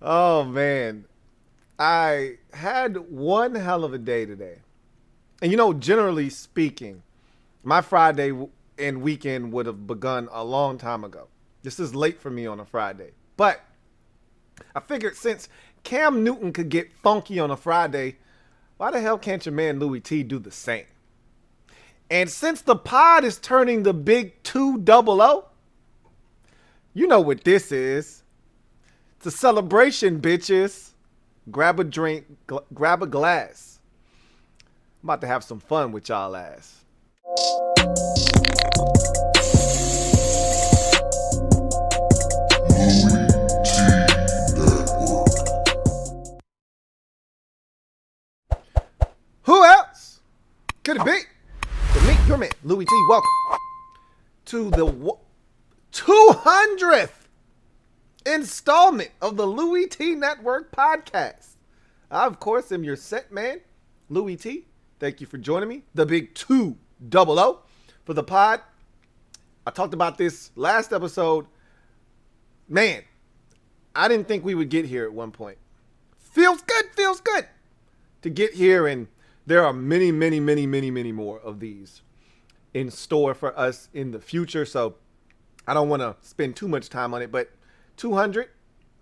Oh man, I had one hell of a day today. And generally speaking, my Friday and weekend would have begun a long time ago. This is late for me on a Friday. But I figured since Cam Newton could get funky on a Friday, why the hell can't your man Louie T do the same? And since the pod is turning the big 200, you know what this is. It's a celebration, bitches. Grab a drink, grab a glass. I'm about to have some fun with y'all ass. Who else could it be? To meet your man, Louie T. Welcome to the 200th installment of the LouieTeeNetwork podcast. I, of course, am your set man, Louie T. Thank you for joining me. The big 200 for the pod. I talked about this last episode. Man, I didn't think we would get here at one point. Feels good to get here, and there are many more of these in store for us in the future. So I don't want to spend too much time on it, but 200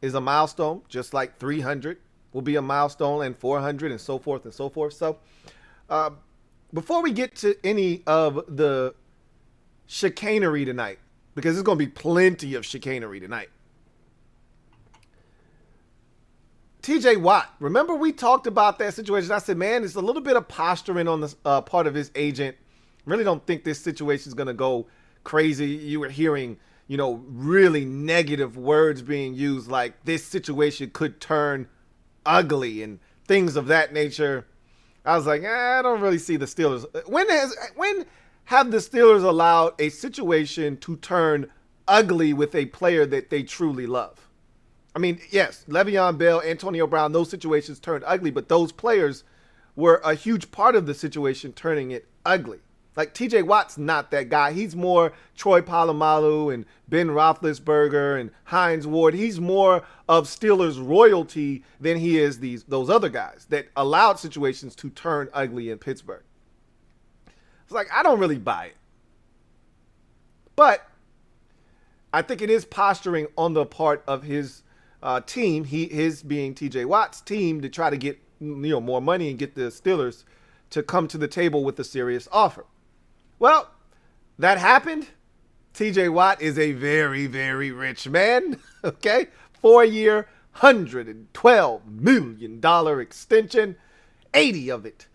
is a milestone, just like 300 will be a milestone, and 400 and so forth and so forth. So before we get to any of the chicanery tonight, because there's going to be plenty of chicanery tonight, TJ Watt, remember we talked about that situation? I said, man, it's a little bit of posturing on the part of his agent. Really don't think this situation is going to go crazy. You were hearing, really negative words being used, like this situation could turn ugly and things of that nature. I was like, I don't really see the Steelers. When have the Steelers allowed a situation to turn ugly with a player that they truly love? I mean, yes, Le'Veon Bell, Antonio Brown, those situations turned ugly, but those players were a huge part of the situation turning it ugly. Like TJ Watt's not that guy. He's more Troy Polamalu and Ben Roethlisberger and Hines Ward. He's more of Steelers royalty than he is those other guys that allowed situations to turn ugly in Pittsburgh. It's like, I don't really buy it. But I think it is posturing on the part of his team, his being TJ Watt's team, to try to get more money and get the Steelers to come to the table with a serious offer. Well, that happened. TJ Watt is a very, very rich man. Okay, 4-year, $112 million extension, 80 of it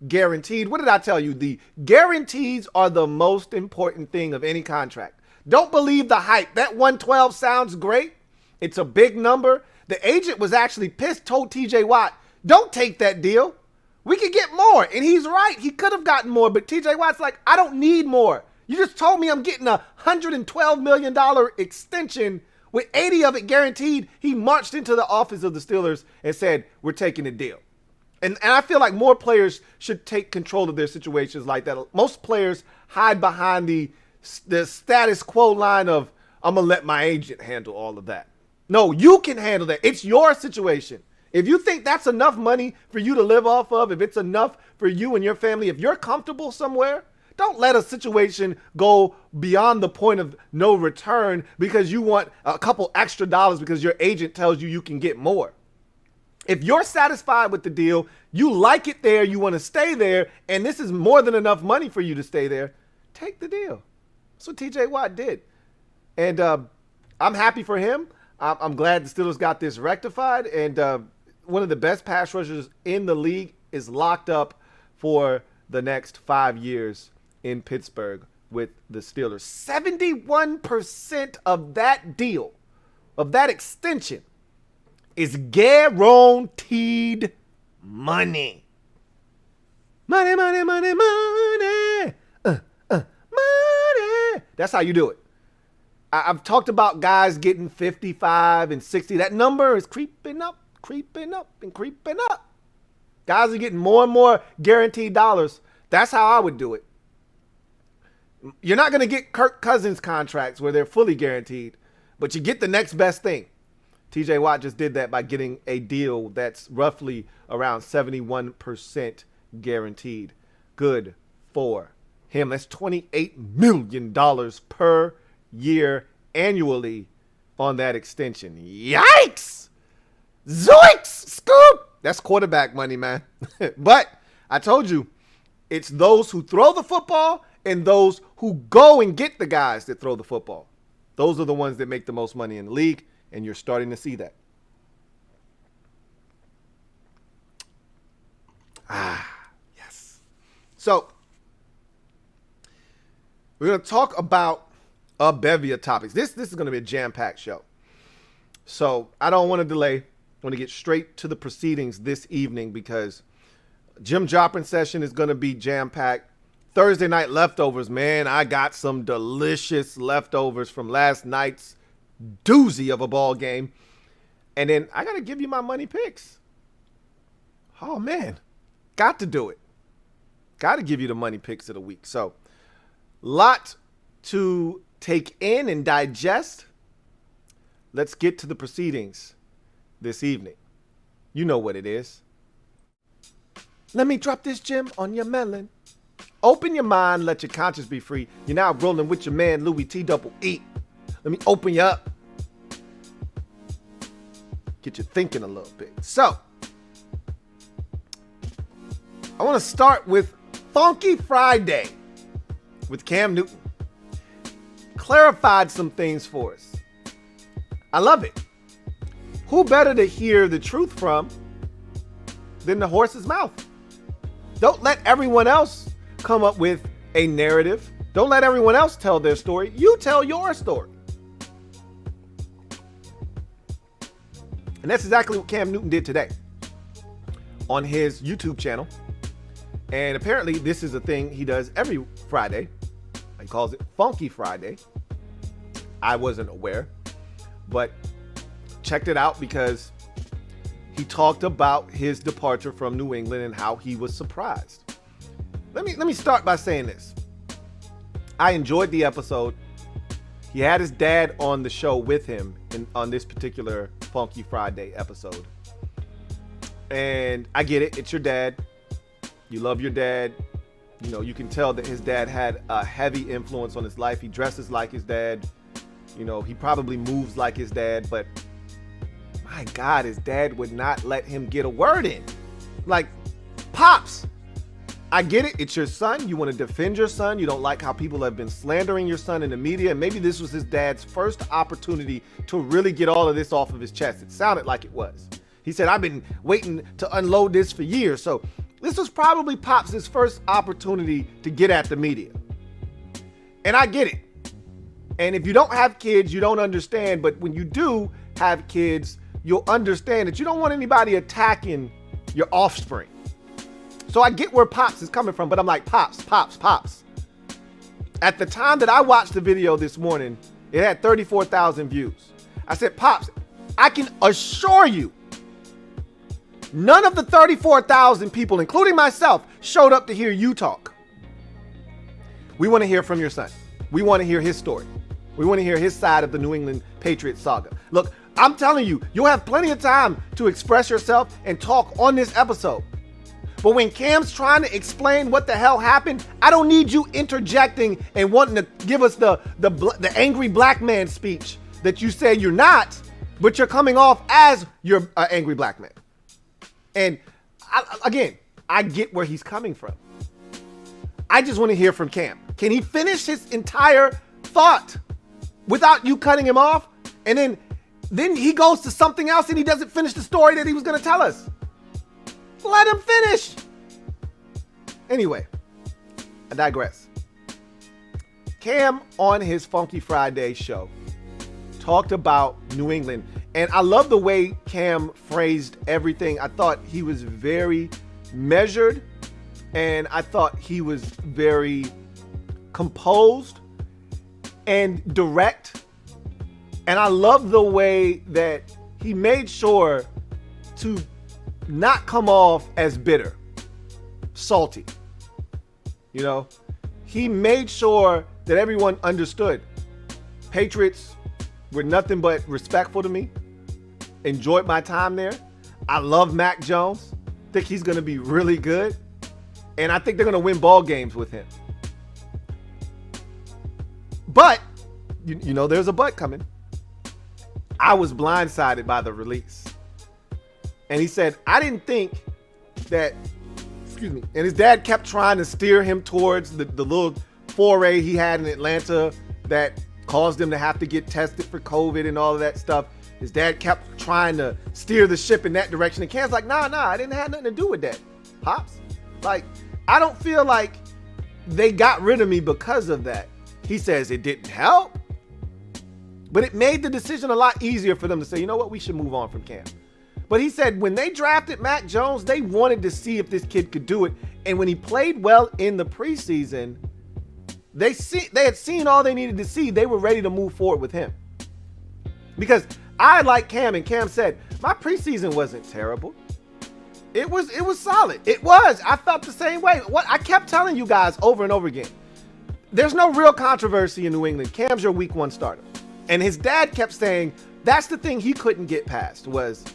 guaranteed. What did I tell you? The guarantees are the most important thing of any contract. Don't believe the hype. That 112 sounds great. It's a big number. The agent was actually pissed, told TJ Watt, don't take that deal. We could get more. And he's right. He could have gotten more. But TJ Watt's like, I don't need more. You just told me I'm getting a $112 million extension with 80 of it guaranteed. He marched into the office of the Steelers and said, we're taking the deal. And I feel like more players should take control of their situations like that. Most players hide behind the status quo line of, I'm going to let my agent handle all of that. No, you can handle that. It's your situation. If you think that's enough money for you to live off of, if it's enough for you and your family, if you're comfortable somewhere, don't let a situation go beyond the point of no return because you want a couple extra dollars because your agent tells you you can get more. If you're satisfied with the deal, you like it there, you want to stay there, and this is more than enough money for you to stay there, take the deal. That's what TJ Watt did. And I'm happy for him. I'm glad the Steelers got this rectified. And one of the best pass rushers in the league is locked up for the next 5 years in Pittsburgh with the Steelers. 71% of that deal, of that extension, is guaranteed money. Money. Money. That's how you do it. I've talked about guys getting 55 and 60. That number is creeping up. Guys are getting more and more guaranteed dollars. That's how I would do it. You're not going to get Kirk Cousins contracts where they're fully guaranteed, but you get the next best thing. TJ Watt just did that by getting a deal that's roughly around 71% guaranteed. Good for him. That's $28 million per year annually on that extension. Yikes! Zoinks! Scoop! That's quarterback money, man. But I told you, it's those who throw the football and those who go and get the guys that throw the football. Those are the ones that make the most money in the league, and you're starting to see that. Yes. So, we're going to talk about a bevy of topics. This is going to be a jam-packed show. So, I don't want to delay. I want to get straight to the proceedings this evening because Gem Droppin Session is going to be jam-packed. Thursday night leftovers, man, I got some delicious leftovers from last night's doozy of a ball game. And then I got to give you my money picks. Oh, man. Got to do it. Got to give you the money picks of the week. So, lot to take in and digest. Let's get to the proceedings this evening. You know what it is. Let me drop this gem on your melon. Open your mind, let your conscience be free. You're now rolling with your man, Louie T-double-E. Let me open you up. Get you thinking a little bit. So, I want to start with Funky Friday with Cam Newton. Clarified some things for us. I love it. Who better to hear the truth from than the horse's mouth? Don't let everyone else come up with a narrative. Don't let everyone else tell their story. You tell your story. And that's exactly what Cam Newton did today on his YouTube channel. And apparently this is a thing he does every Friday. He calls it Funky Friday. I wasn't aware, but checked it out because he talked about his departure from New England and how he was surprised. Let me start by saying this. I enjoyed the episode. He had his dad on the show with him on this particular Funky Friday episode. And I get it. It's your dad. You love your dad. You know, you can tell that his dad had a heavy influence on his life. He dresses like his dad. You know, he probably moves like his dad, but my God, his dad would not let him get a word in. Like, Pops, I get it. It's your son. You want to defend your son. You don't like how people have been slandering your son in the media. And maybe this was his dad's first opportunity to really get all of this off of his chest. It sounded like it was. He said, I've been waiting to unload this for years. So this was probably Pops' first opportunity to get at the media. And I get it. And if you don't have kids, you don't understand. But when you do have kids, you'll understand that you don't want anybody attacking your offspring. So I get where Pops is coming from, but I'm like, Pops. At the time that I watched the video this morning, it had 34,000 views. I said, Pops, I can assure you, none of the 34,000 people, including myself, showed up to hear you talk. We want to hear from your son. We want to hear his story. We want to hear his side of the New England Patriots saga. Look, I'm telling you, you'll have plenty of time to express yourself and talk on this episode. But when Cam's trying to explain what the hell happened, I don't need you interjecting and wanting to give us the angry black man speech that you say you're not, but you're coming off as you're an angry black man. And I get where he's coming from. I just want to hear from Cam. Can he finish his entire thought without you cutting him off? And then he goes to something else and he doesn't finish the story that he was going to tell us. Let him finish. Anyway, I digress. Cam on his Funky Friday show talked about New England. And I love the way Cam phrased everything. I thought he was very measured. And I thought he was very composed and direct. And I love the way that he made sure to not come off as bitter, salty. You know, he made sure that everyone understood Patriots were nothing but respectful to me. Enjoyed my time there. I love Mac Jones. Think he's going to be really good. And I think they're going to win ball games with him. But, you know, there's a but coming. I was blindsided by the release. And he said, I didn't think that, excuse me, and his dad kept trying to steer him towards the little foray he had in Atlanta that caused him to have to get tested for COVID and all of that stuff. His dad kept trying to steer the ship in that direction. And Cam's like, nah, I didn't have nothing to do with that, Pops. Like, I don't feel like they got rid of me because of that. He says it didn't help, but it made the decision a lot easier for them to say, you know what, we should move on from Cam. But he said when they drafted Mac Jones, they wanted to see if this kid could do it. And when he played well in the preseason, they had seen all they needed to see. They were ready to move forward with him. Because I like Cam, and Cam said, my preseason wasn't terrible. It was solid. It was. I felt the same way. What I kept telling you guys over and over again, there's no real controversy in New England. Cam's your week 1 starter. And his dad kept saying that's the thing he couldn't get past was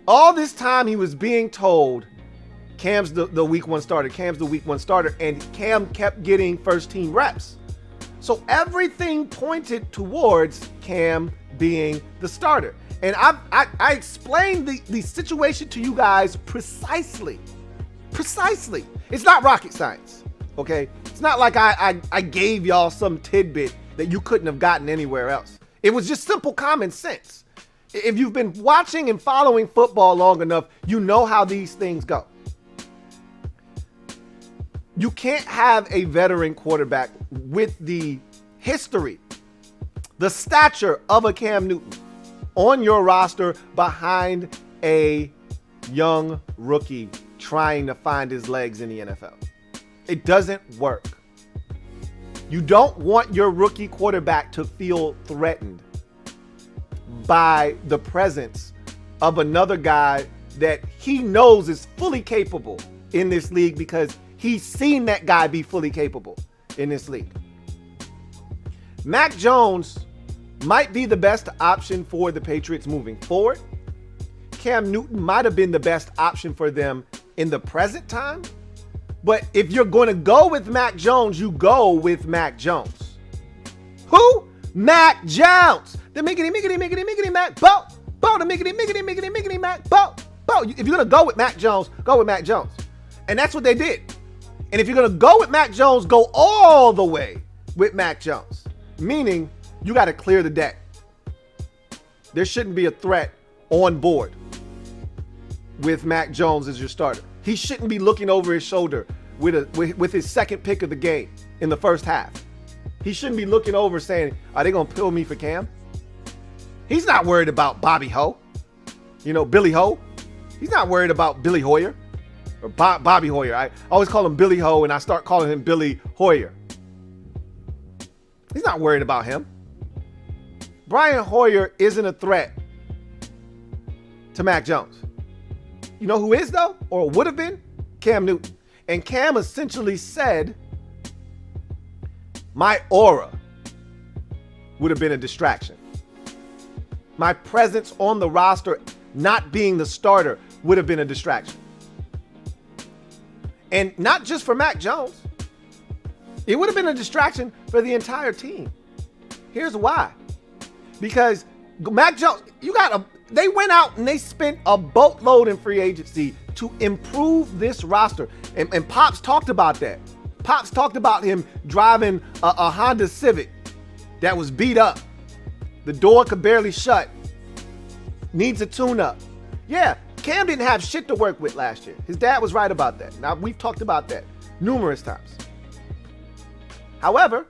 all this time he was being told Cam's the week 1 starter. Cam's the week 1 starter. And Cam kept getting first team reps. So everything pointed towards Cam being the starter. And I explained the situation to you guys precisely. It's not rocket science, okay? It's not like I gave y'all some tidbit that you couldn't have gotten anywhere else. It was just simple common sense. If you've been watching and following football long enough, you know how these things go. You can't have a veteran quarterback with the history, the stature of a Cam Newton on your roster behind a young rookie trying to find his legs in the NFL. It doesn't work. You don't want your rookie quarterback to feel threatened by the presence of another guy that he knows is fully capable in this league because he's seen that guy be fully capable in this league. Mac Jones might be the best option for the Patriots moving forward. Cam Newton might have been the best option for them in the present time. But if you're going to go with Mac Jones, you go with Mac Jones. Who? Mac Jones. The miggity Mac Bo. The miggity Mac Bo. If you're going to go with Mac Jones, go with Mac Jones. And that's what they did. And if you're going to go with Mac Jones, go all the way with Mac Jones. Meaning, you got to clear the deck. There shouldn't be a threat on board with Mac Jones as your starter. He shouldn't be looking over his shoulder with his second pick of the game in the first half. He shouldn't be looking over saying, are they going to pill me for Cam? He's not worried about Bobby Ho. You know, Billy Ho. He's not worried about Billy Hoyer or Bobby Hoyer. I always call him Billy Ho and I start calling him Billy Hoyer. He's not worried about him. Brian Hoyer isn't a threat to Mac Jones. You know who is though, or would have been? Cam Newton. And Cam essentially said, my aura would have been a distraction. My presence on the roster, not being the starter, would have been a distraction. And not just for Mac Jones. It would have been a distraction for the entire team. Here's why. Because Mac Jones, they went out and they spent a boatload in free agency to improve this roster. And Pops talked about that. Pops talked about him driving a Honda Civic that was beat up. The door could barely shut. Needs a tune-up. Yeah, Cam didn't have shit to work with last year. His dad was right about that. Now, we've talked about that numerous times. However,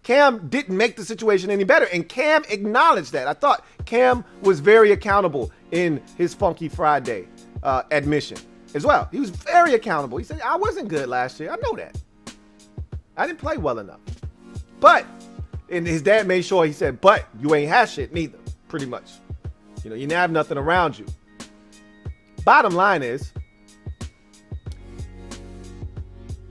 Cam didn't make the situation any better, and Cam acknowledged that. I thought Cam was very accountable in his Funky Friday admission as well. He was very accountable. He said, I wasn't good last year. I know that. I didn't play well enough. But, and his dad made sure he said, but you ain't had shit neither, pretty much. You know, you didn't have nothing around you. Bottom line is,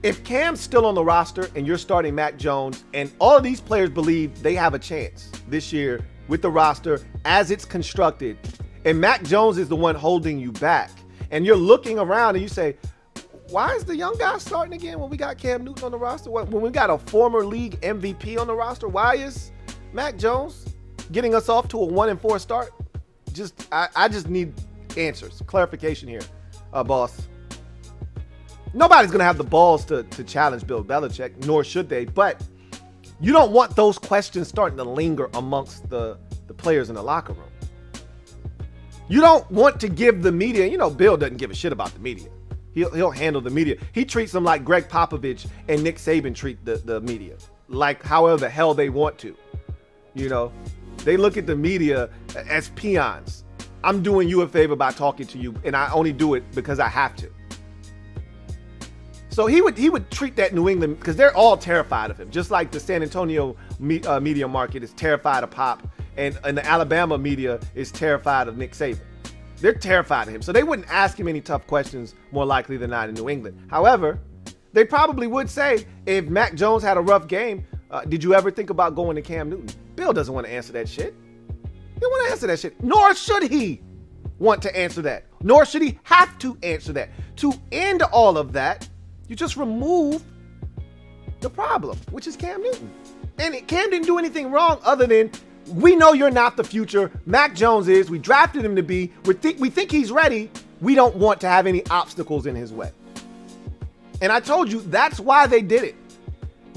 If Cam's still on the roster and you're starting Mac Jones, and all of these players believe they have a chance this year with the roster as it's constructed, and Mac Jones is the one holding you back, and you're looking around and you say, why is the young guy starting again when we got Cam Newton on the roster? When we got a former league MVP on the roster, why is Mac Jones getting us off to a 1-4 start? I just need answers, clarification here, boss. Nobody's going to have the balls to challenge Bill Belichick, nor should they, but you don't want those questions starting to linger amongst the players in the locker room. You don't want to give the media, Bill doesn't give a shit about the media. He'll handle the media. He treats them like Greg Popovich and Nick Saban treat the media, like however the hell they want to. They look at the media as peons. I'm doing you a favor by talking to you, and I only do it because I have to. So he would treat that New England, because they're all terrified of him, just like the San Antonio media market is terrified of Pop, and the Alabama media is terrified of Nick Saban. They're terrified of him. So they wouldn't ask him any tough questions more likely than not in New England. However, they probably would say, if Mac Jones had a rough game, did you ever think about going to Cam Newton? Bill doesn't want to answer that shit. He don't want to answer that shit. Nor should he want to answer that. Nor should he have to answer that. To end all of that, you just remove the problem, which is Cam Newton. And Cam didn't do anything wrong other than, we know you're not the future. Mac Jones is. We drafted him to be. We think he's ready. We don't want to have any obstacles in his way. And I told you, that's why they did it.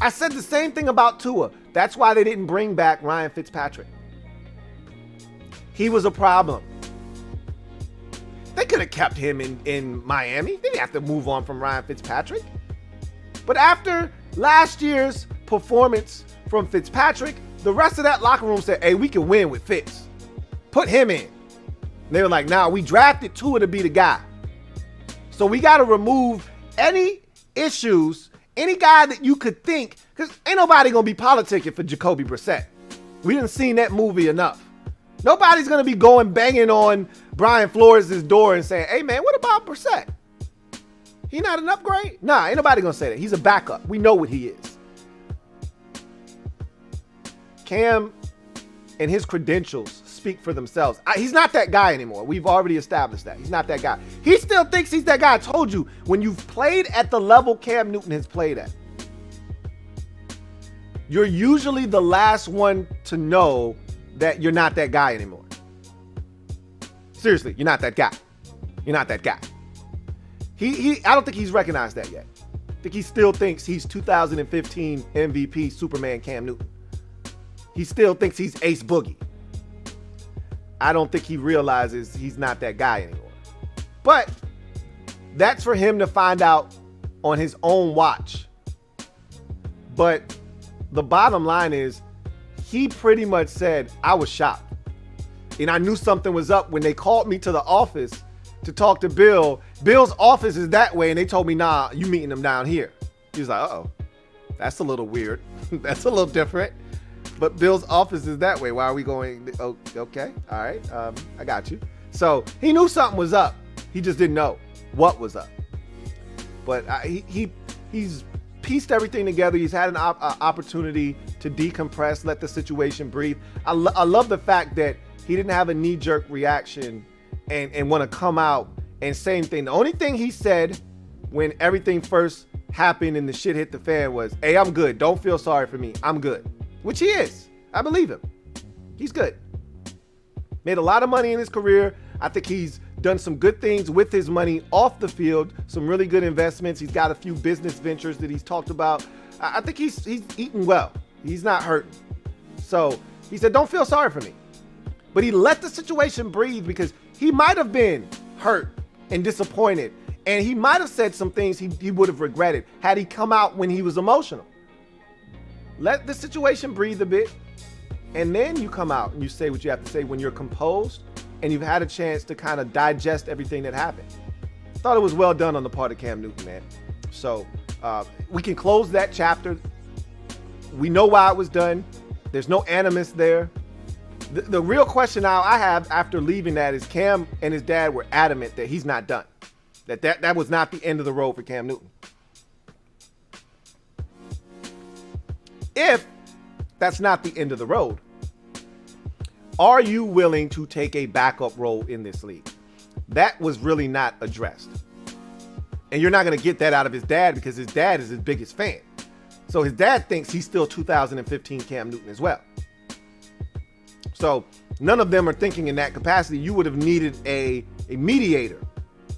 I said the same thing about Tua. That's why they didn't bring back Ryan Fitzpatrick. He was a problem. They could have kept him in Miami. They didn't have to move on from Ryan Fitzpatrick. But after last year's performance from Fitzpatrick, the rest of that locker room said, hey, we can win with Fitz. Put him in. And they were like, nah, we drafted Tua to be the guy. So we got to remove any issues, any guy that you could think, because ain't nobody going to be politicking for Jacoby Brissett. We didn't seen that movie enough. Nobody's going to be going banging on Brian Flores' door and saying, hey, man, what about Brissett? He not an upgrade? Nah, ain't nobody going to say that. He's a backup. We know what he is. Cam and his credentials speak for themselves. He's not that guy anymore. We've already established that. He's not that guy. He still thinks he's that guy. I told you, when you've played at the level Cam Newton has played at, you're usually the last one to know that you're not that guy anymore. Seriously, you're not that guy. You're not that guy. I don't think he's recognized that yet. I think he still thinks he's 2015 MVP Superman Cam Newton. He still thinks he's Ace Boogie. I don't think he realizes he's not that guy anymore. But that's for him to find out on his own watch. But the bottom line is, he pretty much said, I was shocked. And I knew something was up when they called me to the office to talk to Bill. Bill's office is that way, and they told me, nah, you meeting him down here. He was like, uh-oh, that's a little weird. That's a little different. But Bill's office is that way. Why are we going? Oh, okay, all right, I got you. So he knew something was up. He just didn't know what was up. But he's pieced everything together. He's had an opportunity to decompress, let the situation breathe. I love the fact that he didn't have a knee-jerk reaction and want to come out and say anything. The only thing he said when everything first happened and the shit hit the fan was, hey, I'm good. Don't feel sorry for me. I'm good. Which he is. I believe him. He's good. Made a lot of money in his career. I think he's done some good things with his money off the field, some really good investments. He's got a few business ventures that he's talked about. I think he's eating well. He's not hurting. So he said, don't feel sorry for me. But he let the situation breathe, because he might have been hurt and disappointed, and he might have said some things he would have regretted had he come out when he was emotional. Let the situation breathe a bit, and then you come out and you say what you have to say when you're composed and you've had a chance to kind of digest everything that happened. Thought it was well done on the part of Cam Newton, man. So we can close that chapter. We know why it was done. There's no animus there. The real question now I have after leaving that is, Cam and his dad were adamant that he's not done. That was not the end of the road for Cam Newton. if that's not the end of the road, are you willing to take a backup role in this league? That was really not addressed. And you're not going to get that out of his dad because his dad is his biggest fan. So his dad thinks he's still 2015 Cam Newton as well. So none of them are thinking in that capacity. You would have needed a mediator.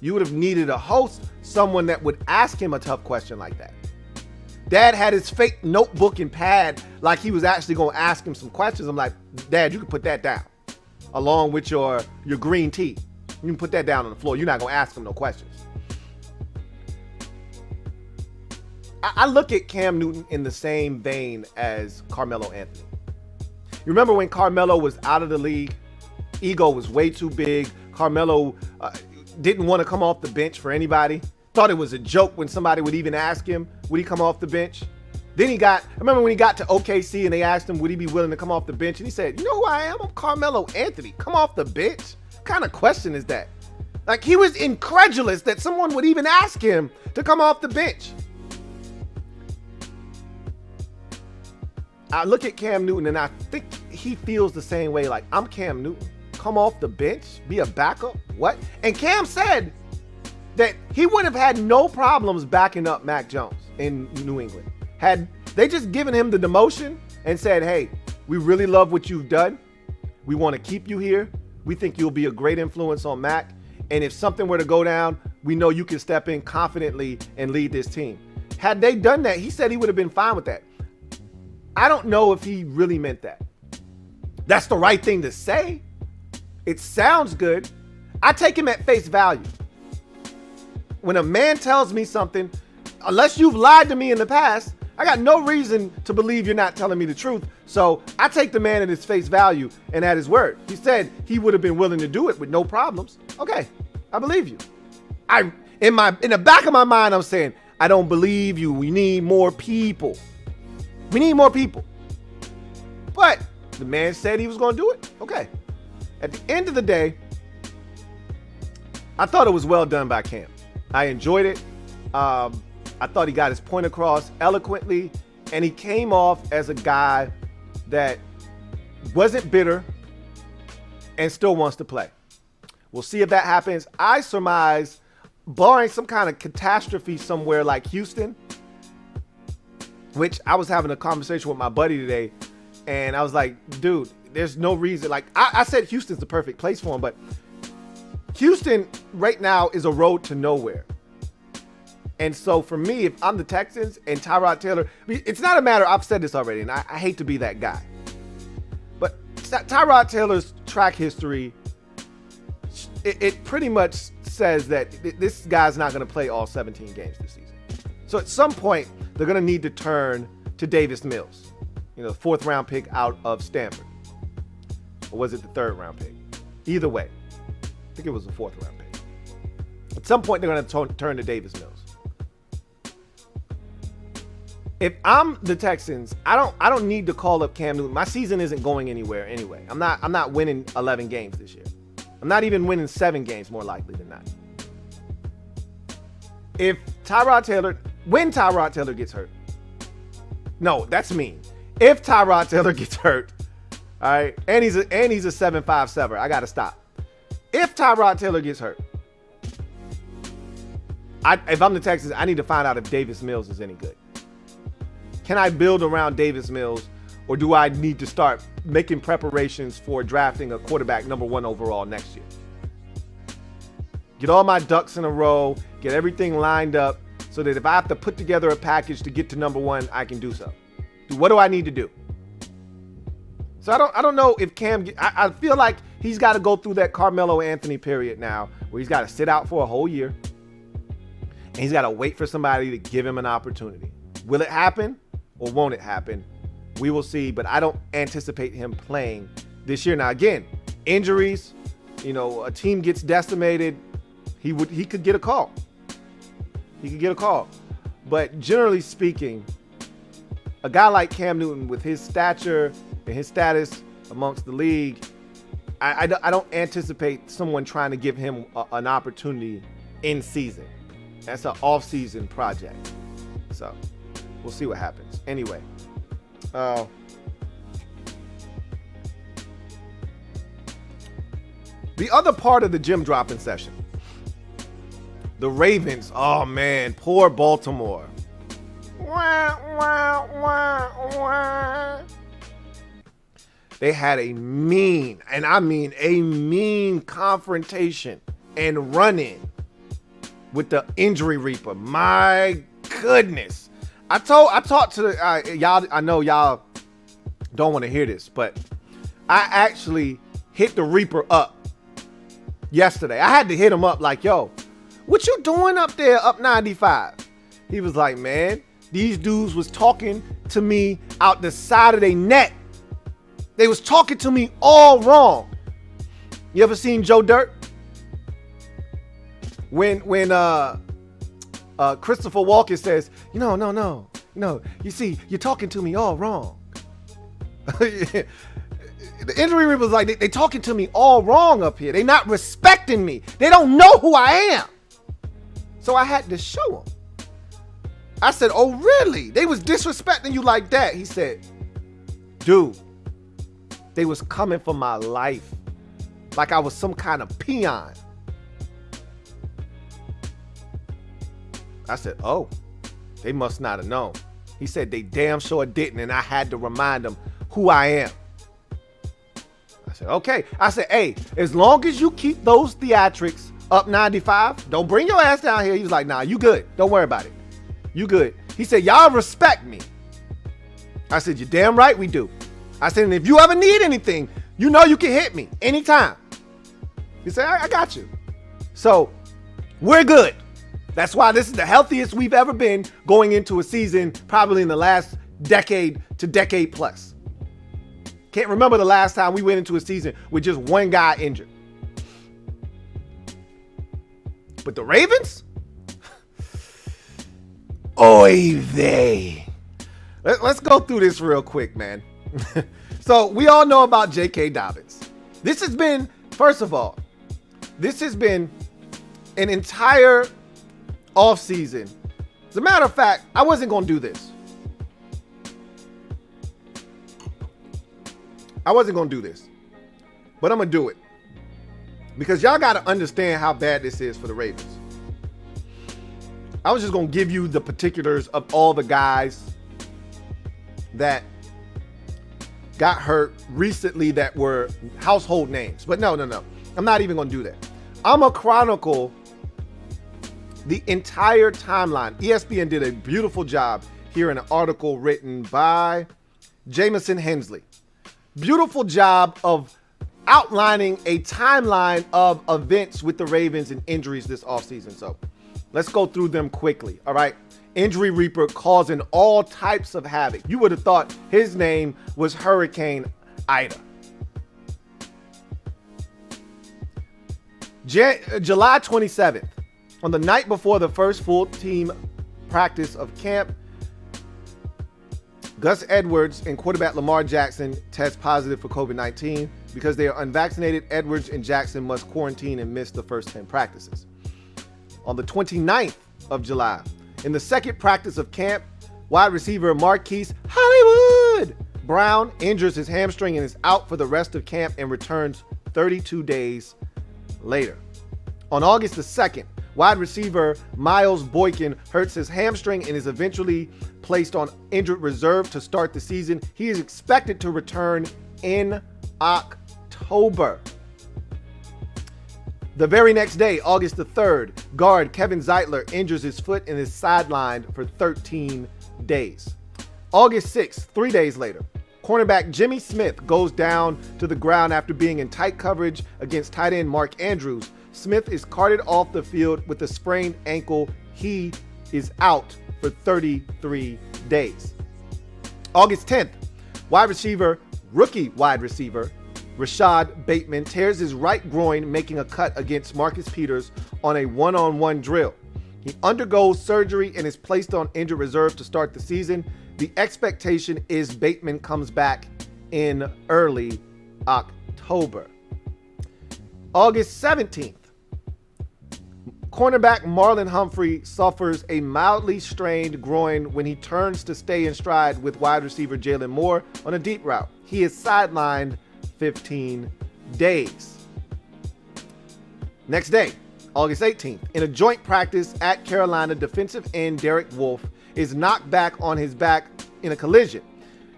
You would have needed a host, someone that would ask him a tough question like that. Dad had his fake notebook and pad like he was actually going to ask him some questions. I'm like, Dad, you can put that down along with your green tea. You can put that down on the floor. You're not going to ask him no questions. I look at Cam Newton in the same vein as Carmelo Anthony. You remember when Carmelo was out of the league? Ego was way too big. Carmelo didn't want to come off the bench for anybody. Thought it was a joke when somebody would even ask him, would he come off the bench? Then I remember when he got to OKC and they asked him, would he be willing to come off the bench? And he said, you know who I am? I'm Carmelo Anthony. Come off the bench? What kind of question is that? Like, he was incredulous that someone would even ask him to come off the bench. I look at Cam Newton and I think he feels the same way. Like, I'm Cam Newton. Come off the bench? Be a backup? What? And Cam said that he would have had no problems backing up Mac Jones in New England. Had they just given him the demotion and said, hey, we really love what you've done. We want to keep you here. We think you'll be a great influence on Mac. And if something were to go down, we know you can step in confidently and lead this team. Had they done that, he said he would have been fine with that. I don't know if he really meant that. That's the right thing to say. It sounds good. I take him at face value. When a man tells me something, unless you've lied to me in the past, I got no reason to believe you're not telling me the truth. So I take the man at his face value and at his word. He said he would have been willing to do it with no problems. Okay, I believe you. In the back of my mind, I'm saying, I don't believe you. We need more people. We need more people. But the man said he was going to do it. Okay. At the end of the day, I thought it was well done by Cam. I enjoyed it. I thought he got his point across eloquently, and he came off as a guy that wasn't bitter and still wants to play. We'll see if that happens. I surmise, barring some kind of catastrophe somewhere like Houston, which I was having a conversation with my buddy today, and I was like, dude, there's no reason. Like, I said Houston's the perfect place for him, but Houston right now is a road to nowhere. And so for me, if I'm the Texans and Tyrod Taylor, it's not a matter, I've said this already, and I hate to be that guy, but Tyrod Taylor's track history, it pretty much says that this guy's not going to play all 17 games this season. So at some point, they're going to need to turn to Davis Mills, the 4th round pick out of Stanford. Or was it the 3rd round pick? Either way, I think it was the 4th round pick. At some point, they're going to turn to Davis Mills. If I'm the Texans, I don't need to call up Cam Newton. My season isn't going anywhere anyway. I'm not winning 11 games this year. I'm not even winning 7 games, more likely than not. When Tyrod Taylor gets hurt. No, that's mean. If Tyrod Taylor gets hurt, all right, and he's a 7.5 sever, I gotta stop. If Tyrod Taylor gets hurt, if I'm the Texans, I need to find out if Davis Mills is any good. Can I build around Davis Mills, or do I need to start making preparations for drafting a quarterback number 1 overall next year? Get all my ducks in a row, get everything lined up so that if I have to put together a package to get to number 1, I can do so. What do I need to do? So I don't know if Cam, I feel like he's got to go through that Carmelo Anthony period now where he's got to sit out for a whole year and he's got to wait for somebody to give him an opportunity. Will it happen or won't it happen? We will see, but I don't anticipate him playing this year. Now, again, injuries, a team gets decimated, he could get a call. He could get a call. But generally speaking, a guy like Cam Newton with his stature and his status amongst the league, I don't anticipate someone trying to give him an opportunity in season. That's an off-season project. So we'll see what happens. Anyway, Uh, the other part of the Gem Droppin Session, the Ravens. Oh man, poor Baltimore. Wah, wah, wah, wah. They had a mean, and I mean a mean confrontation and run-in with the injury reaper. My goodness. I talked to the, y'all. I know y'all don't want to hear this, but I actually hit the reaper up yesterday. I had to hit him up like, yo, what you doing up there up 95? He was like, man, these dudes was talking to me out the side of their neck. They was talking to me all wrong. You ever seen Joe Dirt? When Christopher Walken says, no, you see, you're talking to me all wrong. The injury rep was like, they talking to me all wrong up here. They not respecting me. They don't know who I am. So I had to show them. I said, oh, really? They was disrespecting you like that? He said, dude, they was coming for my life like I was some kind of peon. I said, oh, they must not have known. He said they damn sure didn't, and I had to remind them who I am. I said, okay. I said, hey, as long as you keep those theatrics up 95, don't bring your ass down here. He was like, nah, you good. Don't worry about it. You good. He said, y'all respect me. I said, you're damn right we do. I said, and if you ever need anything, you know you can hit me anytime. He said, I got you. So we're good. That's why this is the healthiest we've ever been going into a season, probably in the last decade to decade plus. Can't remember the last time we went into a season with just one guy injured. But the Ravens? Oy vey. Let's go through this real quick, man. So we all know about J.K. Dobbins. This has been, first of all, this has been an entire offseason. As a matter of fact, I wasn't going to do this. But I'm going to do it. Because y'all got to understand how bad this is for the Ravens. I was just going to give you the particulars of all the guys that got hurt recently that were household names. But no. I'm not even going to do that. I'm going to chronicle the entire timeline. ESPN did a beautiful job here in an article written by Jamison Hensley. Beautiful job of outlining a timeline of events with the Ravens and injuries this offseason. So let's go through them quickly. All right. Injury Reaper causing all types of havoc. You would have thought his name was Hurricane Ida. July 27th, on the night before the first full team practice of camp, Gus Edwards and quarterback Lamar Jackson test positive for COVID-19. Because they are unvaccinated, Edwards and Jackson must quarantine and miss the first 10 practices. On the 29th of July, in the second practice of camp, wide receiver Marquise Hollywood Brown injures his hamstring and is out for the rest of camp and returns 32 days later. On August the 2nd, wide receiver Miles Boykin hurts his hamstring and is eventually placed on injured reserve to start the season. He is expected to return in October. The very next day, August the 3rd, guard Kevin Zeitler injures his foot and is sidelined for 13 days. August 6th, 3 days later, cornerback Jimmy Smith goes down to the ground after being in tight coverage against tight end Mark Andrews. Smith is carted off the field with a sprained ankle. He is out for 33 days. August 10th, rookie wide receiver Rashad Bateman tears his right groin making a cut against Marcus Peters on a one-on-one drill. He undergoes surgery and is placed on injured reserve to start the season. The expectation is Bateman comes back in early October. August 17th, Cornerback Marlon Humphrey suffers a mildly strained groin when he turns to stay in stride with wide receiver Jalen Moore on a deep route. He is sidelined 15 days. Next day, August 18th, in a joint practice at Carolina, defensive end Derek Wolfe is knocked back on his back in a collision.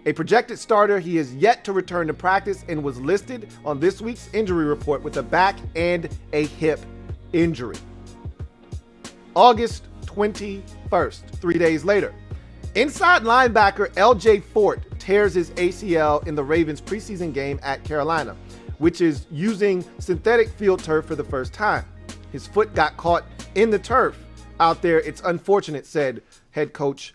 A projected starter, he is yet to return to practice and was listed on this week's injury report with a back and a hip injury. August 21st, 3 days later, inside linebacker L.J. Fort tears his ACL in the Ravens preseason game at Carolina, which is using synthetic field turf for the first time. His foot got caught in the turf out there. It's unfortunate, said head coach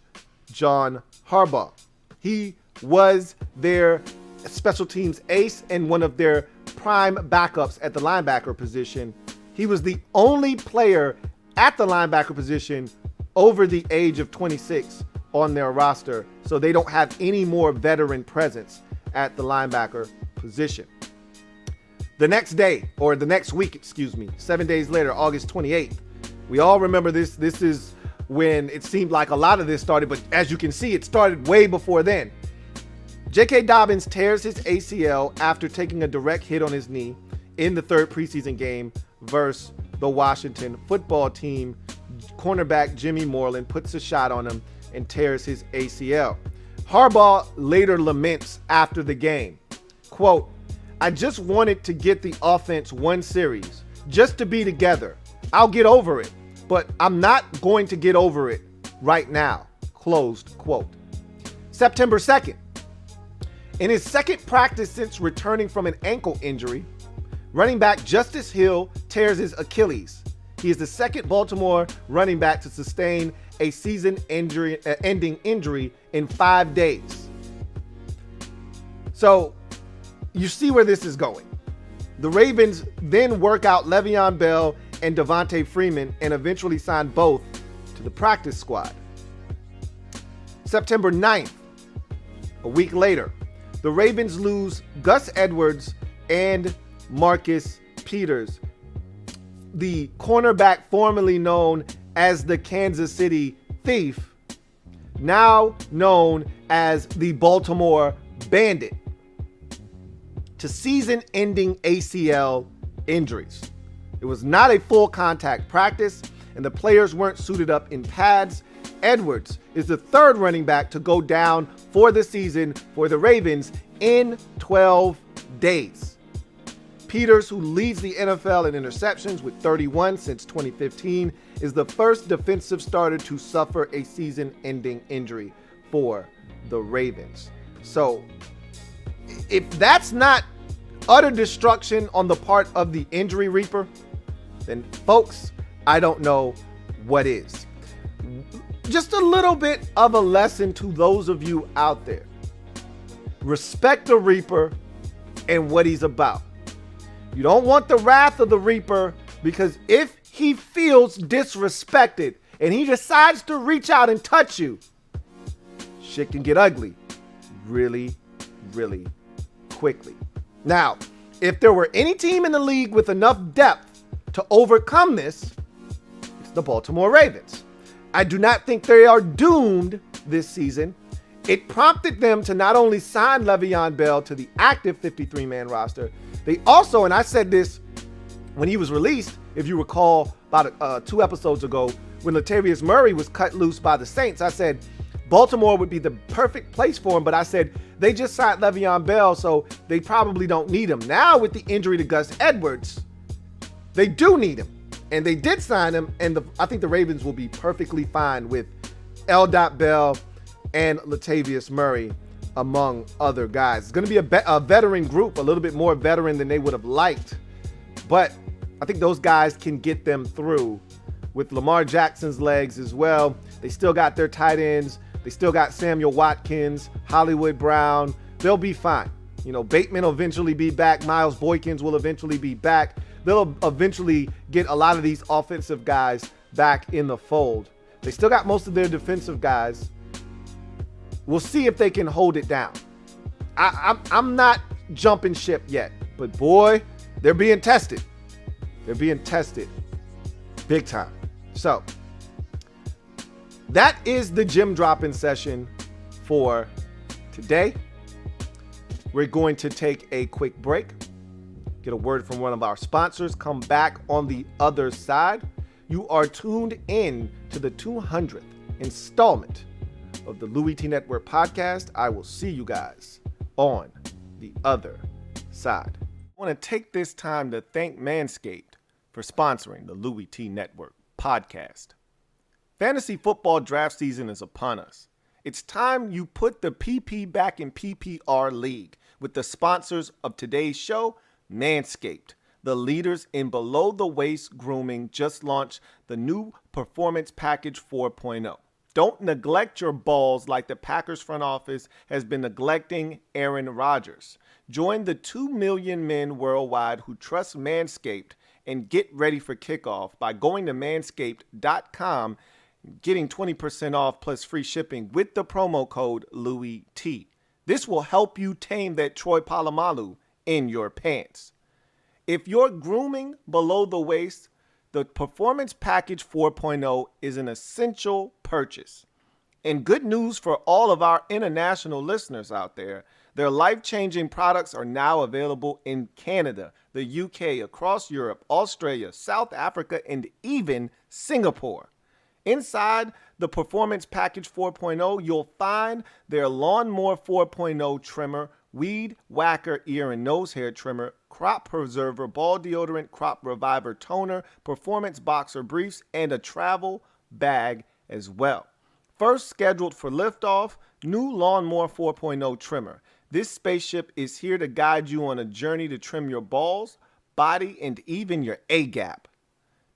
John Harbaugh. He was their special teams ace and one of their prime backups at the linebacker position. He was the only player at the linebacker position over the age of 26 on their roster, so they don't have any more veteran presence at the linebacker position. The next day, or the next week, 7 days later, August 28th, we all remember this. This is when it seemed like a lot of this started, but as you can see, it started way before then. J.K. Dobbins tears his ACL after taking a direct hit on his knee in the third preseason game versus the Washington football team. Cornerback Jimmy Moreland puts a shot on him and tears his ACL. Harbaugh later laments after the game, quote, "I just wanted to get the offense one series, just to be together. I'll get over it, but I'm not going to get over it right now," closed quote. September 2nd, in his second practice since returning from an ankle injury, running back Justice Hill tears his Achilles. He is the second Baltimore running back to sustain a season-ending injury in 5 days. So you see where this is going. The Ravens then work out Le'Veon Bell and Devontae Freeman and eventually sign both to the practice squad. September 9th, a week later, the Ravens lose Gus Edwards and Marcus Peters, the cornerback formerly known as the Kansas City Thief, now known as the Baltimore Bandit, to season-ending ACL injuries. It was not a full contact practice, and the players weren't suited up in pads. Edwards is the third running back to go down for the season for the Ravens in 12 days. Peters, who leads the NFL in interceptions with 31 since 2015, is the first defensive starter to suffer a season-ending injury for the Ravens. So, if that's not utter destruction on the part of the injury reaper, then folks, I don't know what is. Just a little bit of a lesson to those of you out there. Respect the reaper and what he's about. You don't want the wrath of the reaper, because if he feels disrespected and he decides to reach out and touch you, shit can get ugly really, really quickly. Now, if there were any team in the league with enough depth to overcome this, it's the Baltimore Ravens. I do not think they are doomed this season. It prompted them to not only sign Le'Veon Bell to the active 53-man roster, they also, and I said this when he was released, if you recall, about 2 episodes ago, when Latavius Murray was cut loose by the Saints, I said Baltimore would be the perfect place for him, but I said they just signed Le'Veon Bell, so they probably don't need him. Now, with the injury to Gus Edwards, they do need him, and they did sign him, and I think the Ravens will be perfectly fine with L. Bell and Latavius Murray, among other guys. It's going to be a veteran group, a little bit more veteran than they would have liked, but I think those guys can get them through with Lamar Jackson's legs as well. They still got their tight ends. They still got Samuel Watkins, Hollywood Brown. They'll be fine. You know, Bateman will eventually be back. Miles Boykins will eventually be back. They'll eventually get a lot of these offensive guys back in the fold. They still got most of their defensive guys. We'll see if they can hold it down. I'm not jumping ship yet, but boy, they're being tested. They're being tested Big time. So that is the Gem Droppin Session for today. We're going to take a quick break, get a word from one of our sponsors, come back on the other side. You are tuned in to the 200th installment of the LouieTeeNetwork podcast. I will see you guys on the other side. I want to take this time to thank Manscaped for sponsoring the LouieTeeNetwork podcast. Fantasy football draft season is upon us. It's time you put the PP back in PPR league with the sponsors of today's show, Manscaped. The leaders in below-the-waist grooming just launched the new Performance Package 4.0. Don't neglect your balls like the Packers front office has been neglecting Aaron Rodgers. Join the 2 million men worldwide who trust Manscaped and get ready for kickoff by going to manscaped.com, getting 20% off plus free shipping with the promo code LouieT. This will help you tame that Troy Polamalu in your pants. If you're grooming below the waist, the Performance Package 4.0 is an essential purchase. And good news for all of our international listeners out there, their life-changing products are now available in Canada, the UK, across Europe, Australia, South Africa, and even Singapore. Inside the Performance Package 4.0, you'll find their Lawnmower 4.0 trimmer, Weed Whacker ear and nose hair trimmer, Crop Preserver, Ball Deodorant, Crop Reviver toner, Performance Boxer briefs, and a travel bag as well. First scheduled for liftoff, new Lawnmower 4.0 trimmer. This spaceship is here to guide you on a journey to trim your balls, body, and even your A-gap.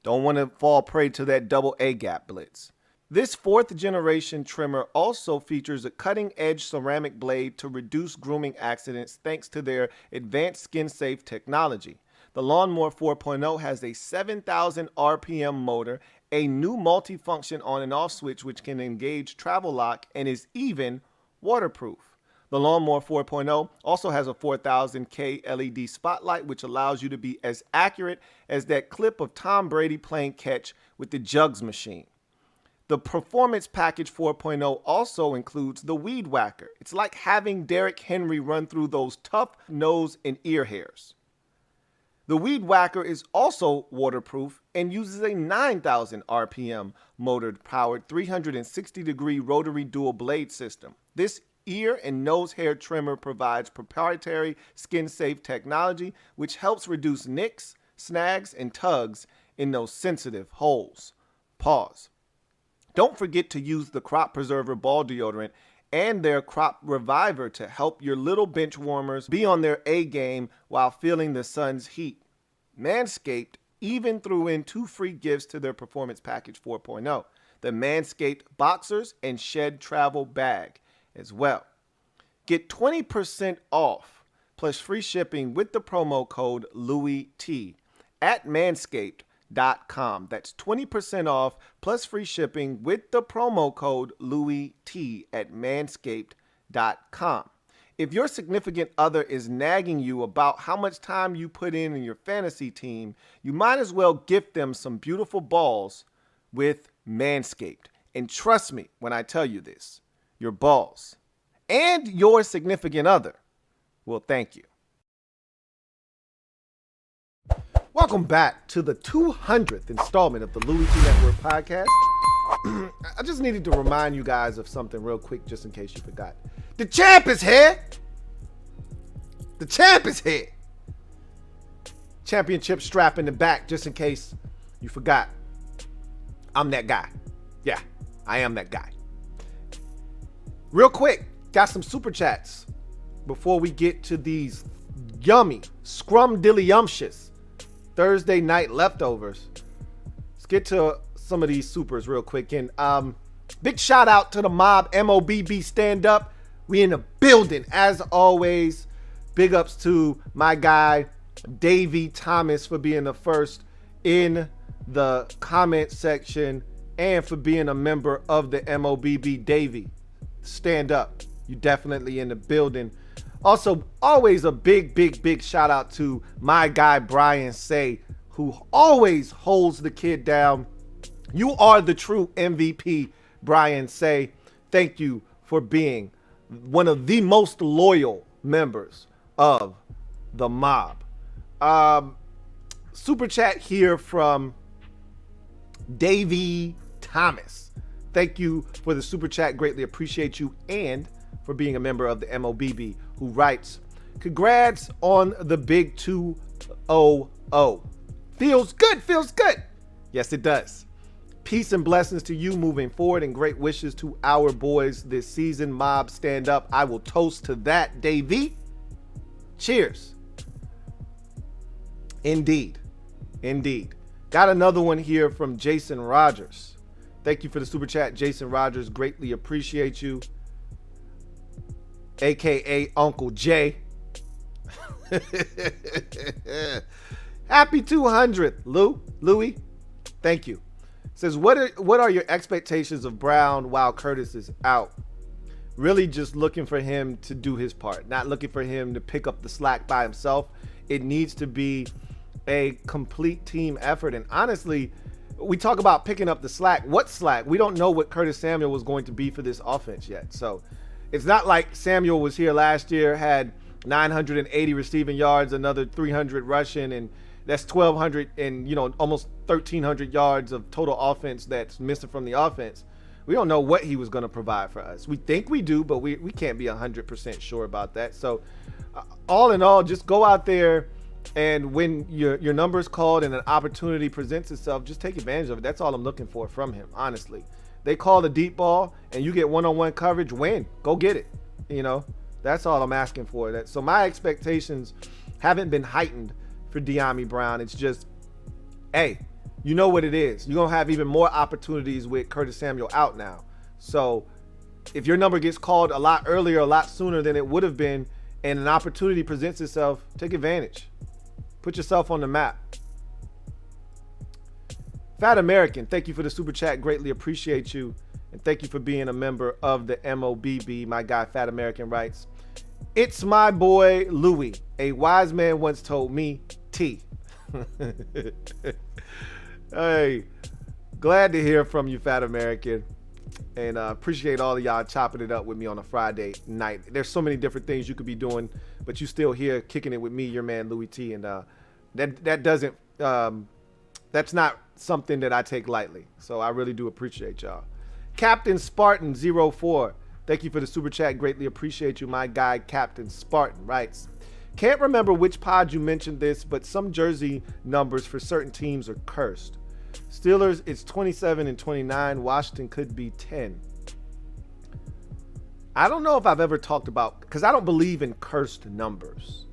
Don't want to fall prey to that double A-gap blitz. This 4th generation trimmer also features a cutting-edge ceramic blade to reduce grooming accidents thanks to their advanced skin-safe technology. The Lawnmower 4.0 has a 7,000 RPM motor, a new multifunction on and off switch which can engage travel lock, and is even waterproof. The Lawnmower 4.0 also has a 4000K LED spotlight which allows you to be as accurate as that clip of Tom Brady playing catch with the jugs machine. The Performance Package 4.0 also includes the Weed Whacker. It's like having Derrick Henry run through those tough nose and ear hairs. The Weed Whacker is also waterproof and uses a 9,000 RPM motor-powered 360-degree rotary dual blade system. This ear and nose hair trimmer provides proprietary skin-safe technology which helps reduce nicks, snags, and tugs in those sensitive holes. Pause. Don't forget to use the Crop Preserver Ball Deodorant and their Crop Reviver to help your little bench warmers be on their A game while feeling the sun's heat. Manscaped even threw in 2 free gifts to their Performance Package 4.0, the Manscaped Boxers and Shed Travel Bag as well. Get 20% off plus free shipping with the promo code LouieT at manscaped.com. That's 20% off plus free shipping with the promo code LouieT at manscaped.com. If your significant other is nagging you about how much time you put in your fantasy team, you might as well gift them some beautiful balls with Manscaped. And trust me when I tell you this, your balls and your significant other will thank you. Welcome back to the 200th installment of the LouieTeeNetwork podcast. I just needed to remind you guys of something real quick just in case you forgot. The champ is here. The champ is here. Championship strap in the back just in case you forgot. I'm that guy. Yeah, I am that guy. Real quick, got some super chats before we get to these yummy scrumdiddlyumptious Thursday night leftovers. Let's get to some of these supers real quick. And big shout out to the mob, MOBB stand up. We in the building as always. Big ups to my guy Davey Thomas for being the first in the comment section and for being a member of the MOBB. Davey, stand up. You definitely in the building. Also, always a big shout out to my guy Brian Say, who always holds the kid down. You are the true MVP, Brian Say. Thank you for being one of the most loyal members of the mob. Super chat here from Davey Thomas. Thank you for the super chat. Greatly appreciate you, and for being a member of the MOBB, who writes, congrats on the big 2-0-0. Feels good, feels good. Yes, it does. Peace and blessings to you moving forward, and great wishes to our boys this season. Mob, stand up. I will toast to that, Davey. Cheers. Indeed. Indeed. Got another one here from Jason Rogers. Thank you for the super chat, Jason Rogers. Greatly appreciate you. AKA Uncle J. Happy 200th, Louie. Thank you. Says, what are your expectations of Brown while Curtis is out? Really just looking for him to do his part, not looking for him to pick up the slack by himself. It needs to be a complete team effort. And honestly, we talk about picking up the slack. What slack? We don't know what Curtis Samuel was going to be for this offense yet. So it's not like Samuel was here last year, had 980 receiving yards, another 300 rushing, and that's 1,200 and, almost 1,300 yards of total offense that's missing from the offense. We don't know what he was going to provide for us. We think we do, but we can't be 100% sure about that. So all in all, just go out there, and when your number is called and an opportunity presents itself, just take advantage of it. That's all I'm looking for from him, honestly. They call the deep ball and you get one-on-one coverage, win. Go get it. That's all I'm asking for. So my expectations haven't been heightened for Dyami Brown. It's just, hey, you know what it is. You're going to have even more opportunities with Curtis Samuel out now. So if your number gets called a lot earlier, a lot sooner than it would have been, and an opportunity presents itself, take advantage. Put yourself on the map. Fat American, thank you for the super chat. Greatly appreciate you. And thank you for being a member of the MOBB. My guy, Fat American, writes, it's my boy, Louie. A wise man once told me, T. Hey, glad to hear from you, Fat American. And appreciate all of y'all chopping it up with me on a Friday night. There's so many different things you could be doing, but you still here kicking it with me, your man Louie T. And that's not something that I take lightly. So I really do appreciate y'all. Captain Spartan 04. Thank you for the super chat. Greatly appreciate you. My guy, Captain Spartan, writes, can't remember which pod you mentioned this, but some jersey numbers for certain teams are cursed. Steelers, it's 27 and 29. Washington could be 10. I don't know if I've ever talked about, because I don't believe in cursed numbers.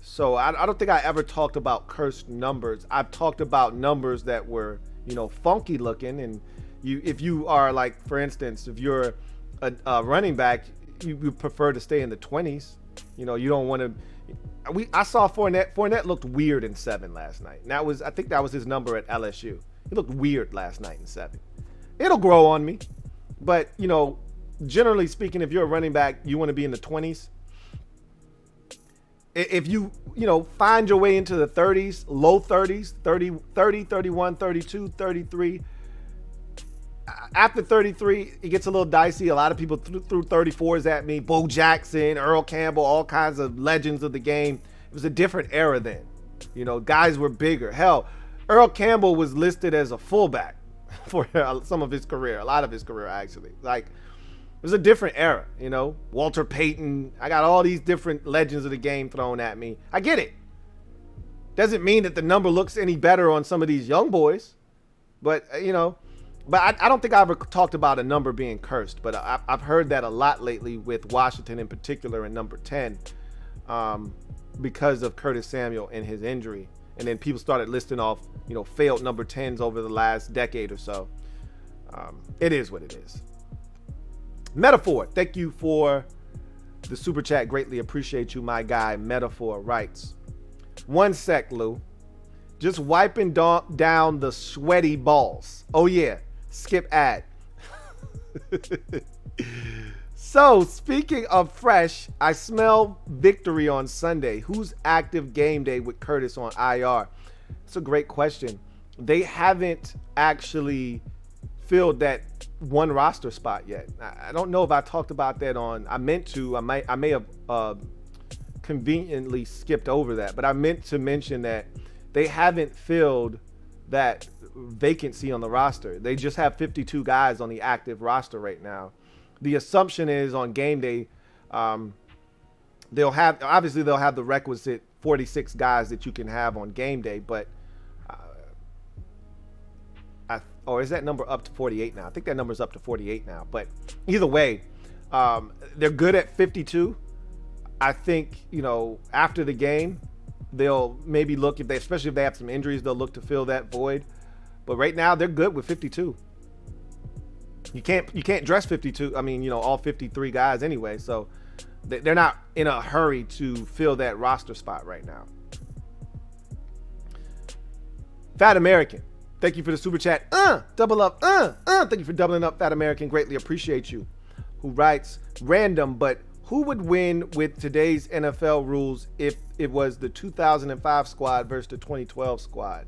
So I don't think I ever talked about cursed numbers. I've talked about numbers that were, funky looking. And if you are, like, for instance, if you're a running back, you prefer to stay in the 20s. You don't want to. I saw Fournette. Fournette looked weird in 7 last night. And I think that was his number at LSU. He looked weird last night in 7. It'll grow on me, but generally speaking, if you're a running back, you want to be in the 20s. If you find your way into the 30s, low 30s, 30, 31, 32, 33. After 33, it gets a little dicey. A lot of people threw 34s at me. Bo Jackson, Earl Campbell, all kinds of legends of the game. It was a different era then. Guys were bigger. Hell, Earl Campbell was listed as a fullback for some of his career, a lot of his career, actually. Like, it was a different era, Walter Payton. I got all these different legends of the game thrown at me. I get it. Doesn't mean that the number looks any better on some of these young boys. But, But I don't think I ever talked about a number being cursed, but I've heard that a lot lately with Washington in particular and number 10 because of Curtis Samuel and his injury. And then people started listing off, failed number 10s over the last decade or so. It is what it is. Metaphor, thank you for the super chat. Greatly appreciate you, my guy. Metaphor writes, 1 sec, Lou. Just wiping down the sweaty balls. Oh, yeah. Skip ad. So, speaking of fresh, I smell victory on Sunday. Who's active game day with Curtis on IR? It's a great question. They haven't actually filled that one roster spot yet. I don't know if I talked about that on. I meant to. I may have conveniently skipped over that, but I meant to mention that they haven't filled that vacancy on the roster. They just have 52 guys on the active roster right now. The assumption is on game day, they'll have the requisite 46 guys that you can have on game day, but or is that number up to 48 now? I think that number's up to 48 now. But either way, they're good at 52. I think, after the game, they'll maybe look, especially if they have some injuries, they'll look to fill that void. But right now, they're good with 52. You can't dress 52. I mean, all 53 guys anyway. So they're not in a hurry to fill that roster spot right now. Fat American, thank you for the super chat. Double up. Thank you for doubling up, Fat American. Greatly appreciate you. Who writes, random, but who would win with today's NFL rules if it was the 2005 squad versus the 2012 squad?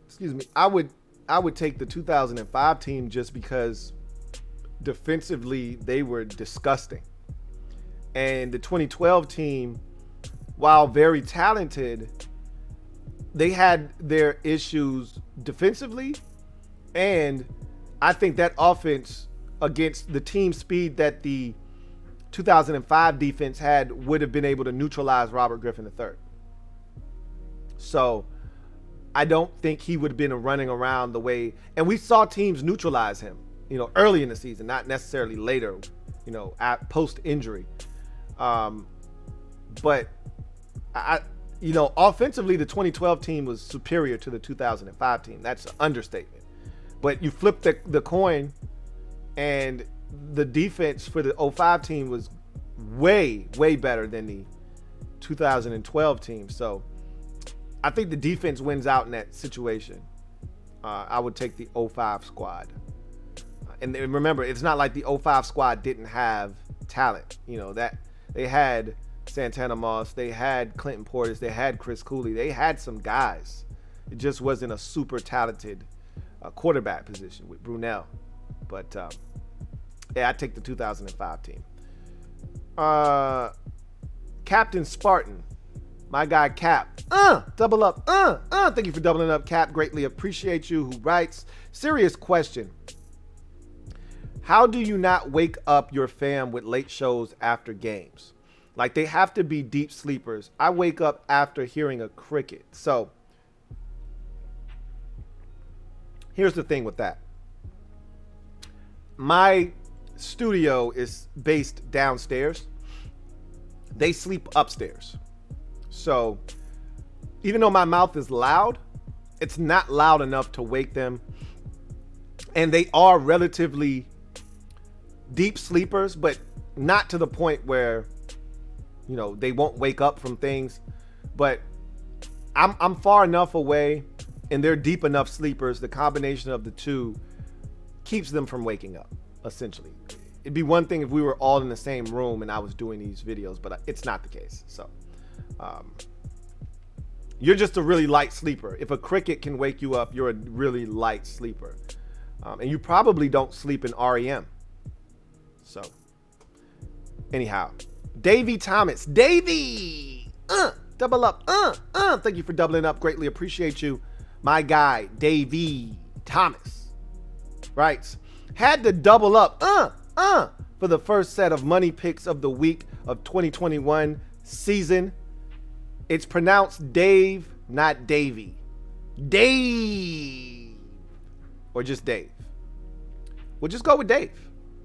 Excuse me. I would take the 2005 team just because defensively they were disgusting. And the 2012 team, while very talented, they had their issues defensively, and I think that offense against the team speed that the 2005 defense had would have been able to neutralize Robert Griffin III. So I don't think he would have been running around the way, and we saw teams neutralize him, early in the season, not necessarily later, at post injury. But offensively, the 2012 team was superior to the 2005 team. That's an understatement. But you flip the coin, and the defense for the 05 team was way, way better than the 2012 team. So I think the defense wins out in that situation. I would take the 05 squad. And remember, it's not like the 05 squad didn't have talent. That they had Santana Moss, they had Clinton Portis, they had Chris Cooley, they had some guys. It just wasn't a super talented quarterback position with Brunell. But I take the 2005 team. Captain Spartan, my guy Cap, double up, thank you for doubling up, Cap. Greatly appreciate you. Who writes, serious question. How do you not wake up your fam with late shows after games? Like, they have to be deep sleepers. I wake up after hearing a cricket. So here's the thing with that. My studio is based downstairs. They sleep upstairs. So even though my mouth is loud, it's not loud enough to wake them. And they are relatively deep sleepers, but not to the point where, they won't wake up from things. But I'm far enough away, and they're deep enough sleepers. The combination of the two keeps them from waking up, essentially. It'd be one thing if we were all in the same room and I was doing these videos, but it's not the case. So you're just a really light sleeper. If a cricket can wake you up, you're a really light sleeper. And you probably don't sleep in REM. So anyhow, Davey Thomas, double up, thank you for doubling up. Greatly appreciate you. My guy, Davey Thomas, writes, had to double up, for the first set of money picks of the week of 2021 season. It's pronounced Dave, not Davey. Dave, or just Dave. We'll just go with Dave.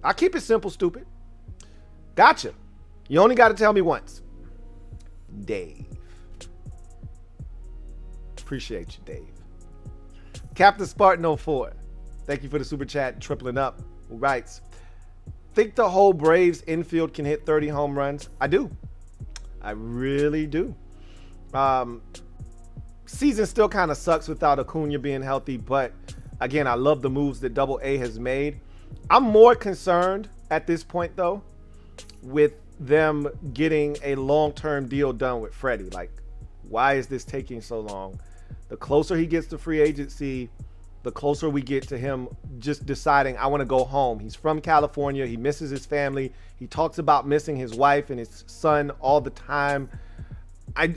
I'll keep it simple, stupid. Gotcha. You only got to tell me once. Dave. Appreciate you, Dave. Captain Spartan 04. Thank you for the super chat, tripling up. Who writes, think the whole Braves infield can hit 30 home runs? I do. I really do. Season still kind of sucks without Acuna being healthy, but again, I love the moves that Double A has made. I'm more concerned at this point, though, with them getting a long-term deal done with Freddie. Like, why is this taking so long? The closer he gets to free agency, the closer we get to him just deciding, I want to go home. He's from California. He misses his family. He talks about missing his wife and his son all the time.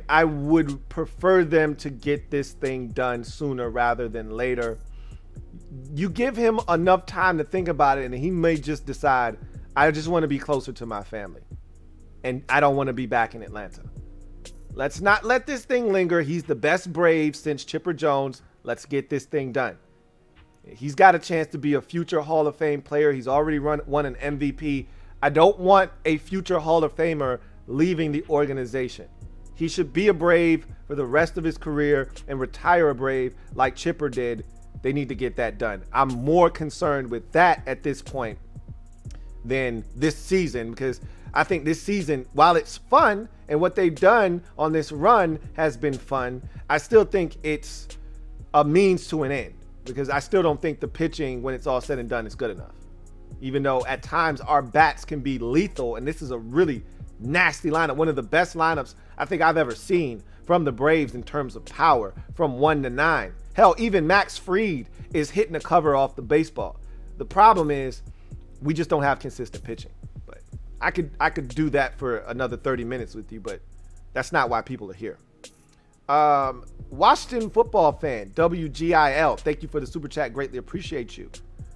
I would prefer them to get this thing done sooner rather than later. You give him enough time to think about it, and he may just decide, I just want to be closer to my family, and I don't want to be back in Atlanta. Let's not let this thing linger. He's the best Brave since Chipper Jones. Let's get this thing done. He's got a chance to be a future Hall of Fame player. He's already won an MVP. I don't want a future Hall of Famer leaving the organization. He should be a Brave for the rest of his career and retire a Brave like Chipper did. They need to get that done. I'm more concerned with that at this point than this season, because I think this season, while it's fun and what they've done on this run has been fun, I still think it's a means to an end, because I still don't think the pitching, when it's all said and done, is good enough. Even though at times our bats can be lethal, and this is a really nasty lineup, one of the best lineups I think I've ever seen from the Braves in terms of power, from 1 to 9. Hell, even Max Fried is hitting the cover off the baseball. The problem is we just don't have consistent pitching. But I could do that for another 30 minutes with you, but that's not why people are here. Washington football fan, WGIL, thank you for the super chat. Greatly appreciate you.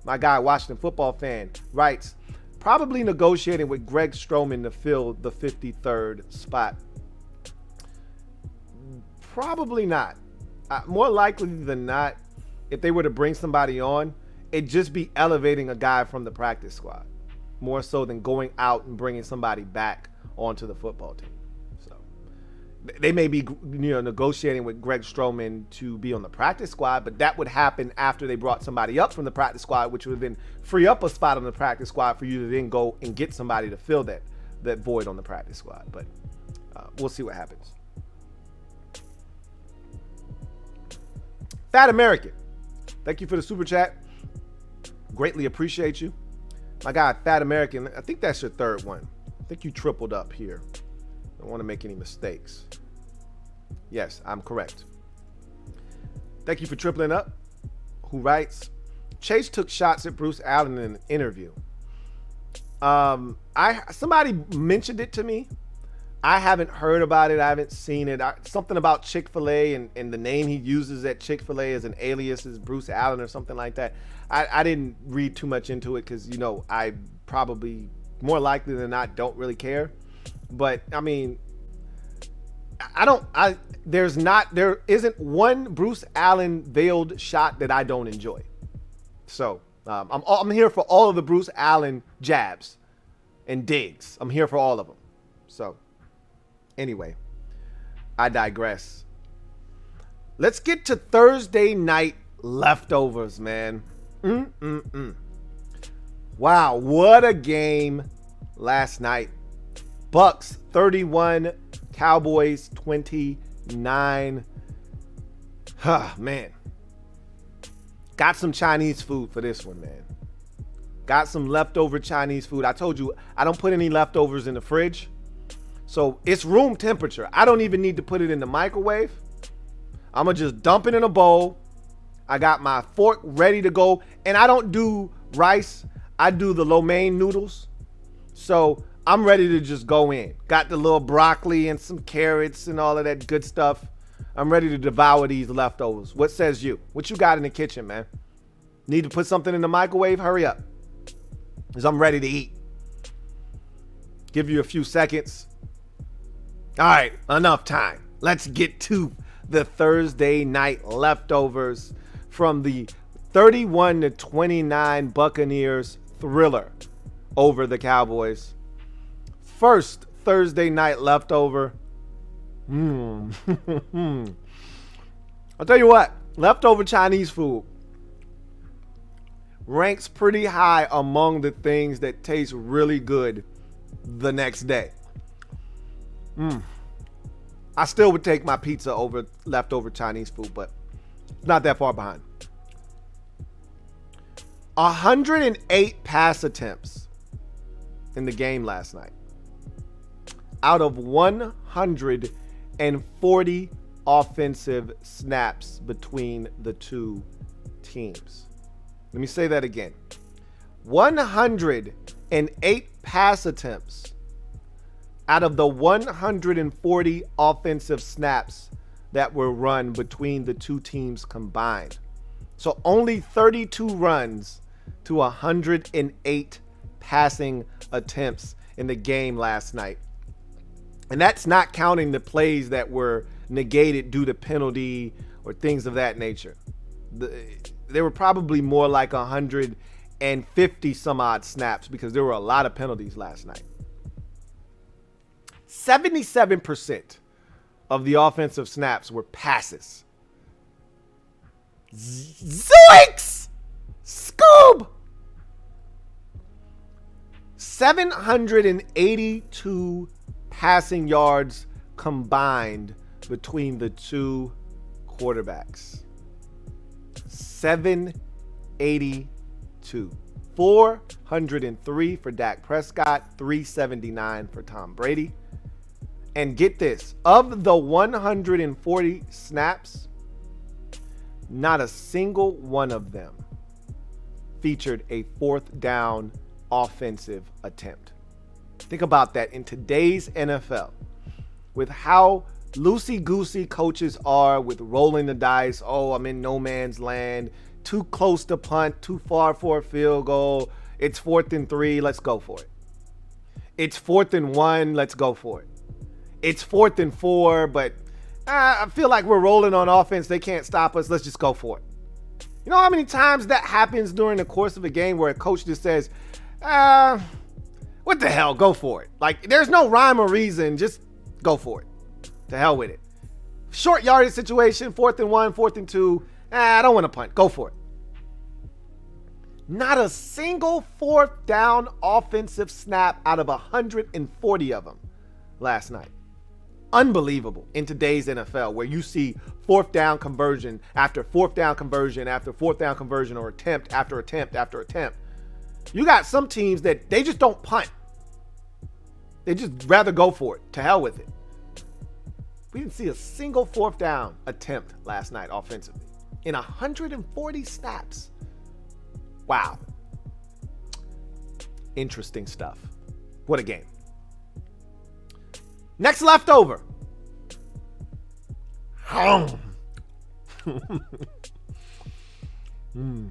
My guy, Washington football fan, writes, probably negotiating with Greg Stroman to fill the 53rd spot. Probably not. More likely than not, if they were to bring somebody on, it'd just be elevating a guy from the practice squad, more so than going out and bringing somebody back onto the football team. So they may be, negotiating with Greg Stroman to be on the practice squad, but that would happen after they brought somebody up from the practice squad, which would then free up a spot on the practice squad for you to then go and get somebody to fill that void on the practice squad. But we'll see what happens. Fat American, thank you for the super chat. Greatly appreciate you. My guy, Fat American, I think that's your third one. I think you tripled up here. Don't want to make any mistakes. Yes, I'm correct. Thank you for tripling up. Who writes, Chase took shots at Bruce Allen in an interview. Somebody mentioned it to me. I haven't heard about it. I haven't seen it. Something about Chick-fil-A and the name he uses at Chick-fil-A as an alias is Bruce Allen or something like that. I didn't read too much into it because, I probably more likely than not don't really care. But I mean, there isn't one Bruce Allen veiled shot that I don't enjoy. So I'm here for all of the Bruce Allen jabs and digs. I'm here for all of them. So anyway, I digress. Let's get to Thursday night leftovers, man. Wow, what a game last night. Bucks 31, Cowboys 29. Man. Got some Chinese food for this one, man. Got some leftover Chinese food. I told you, I don't put any leftovers in the fridge. So it's room temperature. I don't even need to put it in the microwave. I'm going to just dump it in a bowl. I got my fork ready to go. And I don't do rice. I do the lo mein noodles. So I'm ready to just go in. Got the little broccoli and some carrots and all of that good stuff. I'm ready to devour these leftovers. What says you? What you got in the kitchen, man? Need to put something in the microwave? Hurry up. Because I'm ready to eat. Give you a few seconds. All right, enough time. Let's get to the Thursday night leftovers from the 31-29 Buccaneers thriller over the Cowboys. First Thursday night leftover. I'll tell you what, leftover Chinese food ranks pretty high among the things that taste really good the next day. I still would take my pizza over leftover Chinese food, but it's not that far behind. 108 pass attempts in the game last night. out of 140 offensive snaps between the two teams. Let me say that again. 108 pass attempts out of the 140 offensive snaps that were run between the two teams combined. So only 32 runs to 108 passing attempts in the game last night. And that's not counting the plays that were negated due to penalty or things of that nature. There were probably more like 150 some odd snaps because there were a lot of penalties last night. 77% of the offensive snaps were passes. Zoinks! Scoob! 782 passing yards combined between the two quarterbacks. 782. 403 for Dak Prescott, 379 for Tom Brady. And get this, of the 140 snaps, not a single one of them featured a fourth down offensive attempt. Think about that in today's NFL, with how loosey-goosey coaches are with rolling the dice. Oh, I'm in no man's land. Too close to punt, too far for a field goal. It's 4th and 3, let's go for it. It's 4th and 1, let's go for it. It's 4th and 4, but I feel like we're rolling on offense. They can't stop us. Let's just go for it. You know how many times that happens during the course of a game where a coach just says, what the hell, go for it. Like, there's no rhyme or reason. Just go for it. To hell with it. Short yardage situation, 4th and 1, 4th and 2. I don't want to punt. Go for it. Not a single fourth down offensive snap out of 140 of them last night. Unbelievable in today's NFL, where you see fourth down conversion after fourth down conversion after fourth down conversion, or attempt after attempt after attempt. You got some teams that they just don't punt. They just rather go for it. To hell with it. We didn't see a single fourth down attempt last night offensively in 140 snaps. Wow. Interesting stuff. What a game. Next leftover. You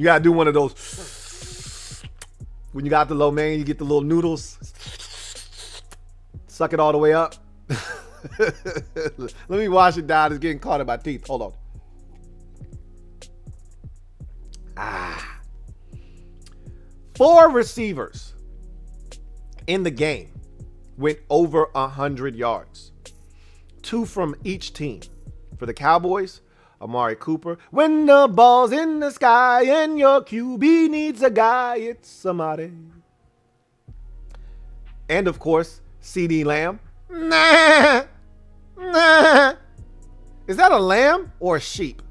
gotta do one of those. When you got the lo mein, you get the little noodles. Suck it all the way up. Let me wash it down. It's getting caught in my teeth. Hold on. 4 receivers in the game went over 100 yards. 2 from each team. For the Cowboys, Amari Cooper. When the ball's in the sky and your QB needs a guy, it's somebody. And of course, CeeDee Lamb. Nah. Is that a lamb or a sheep?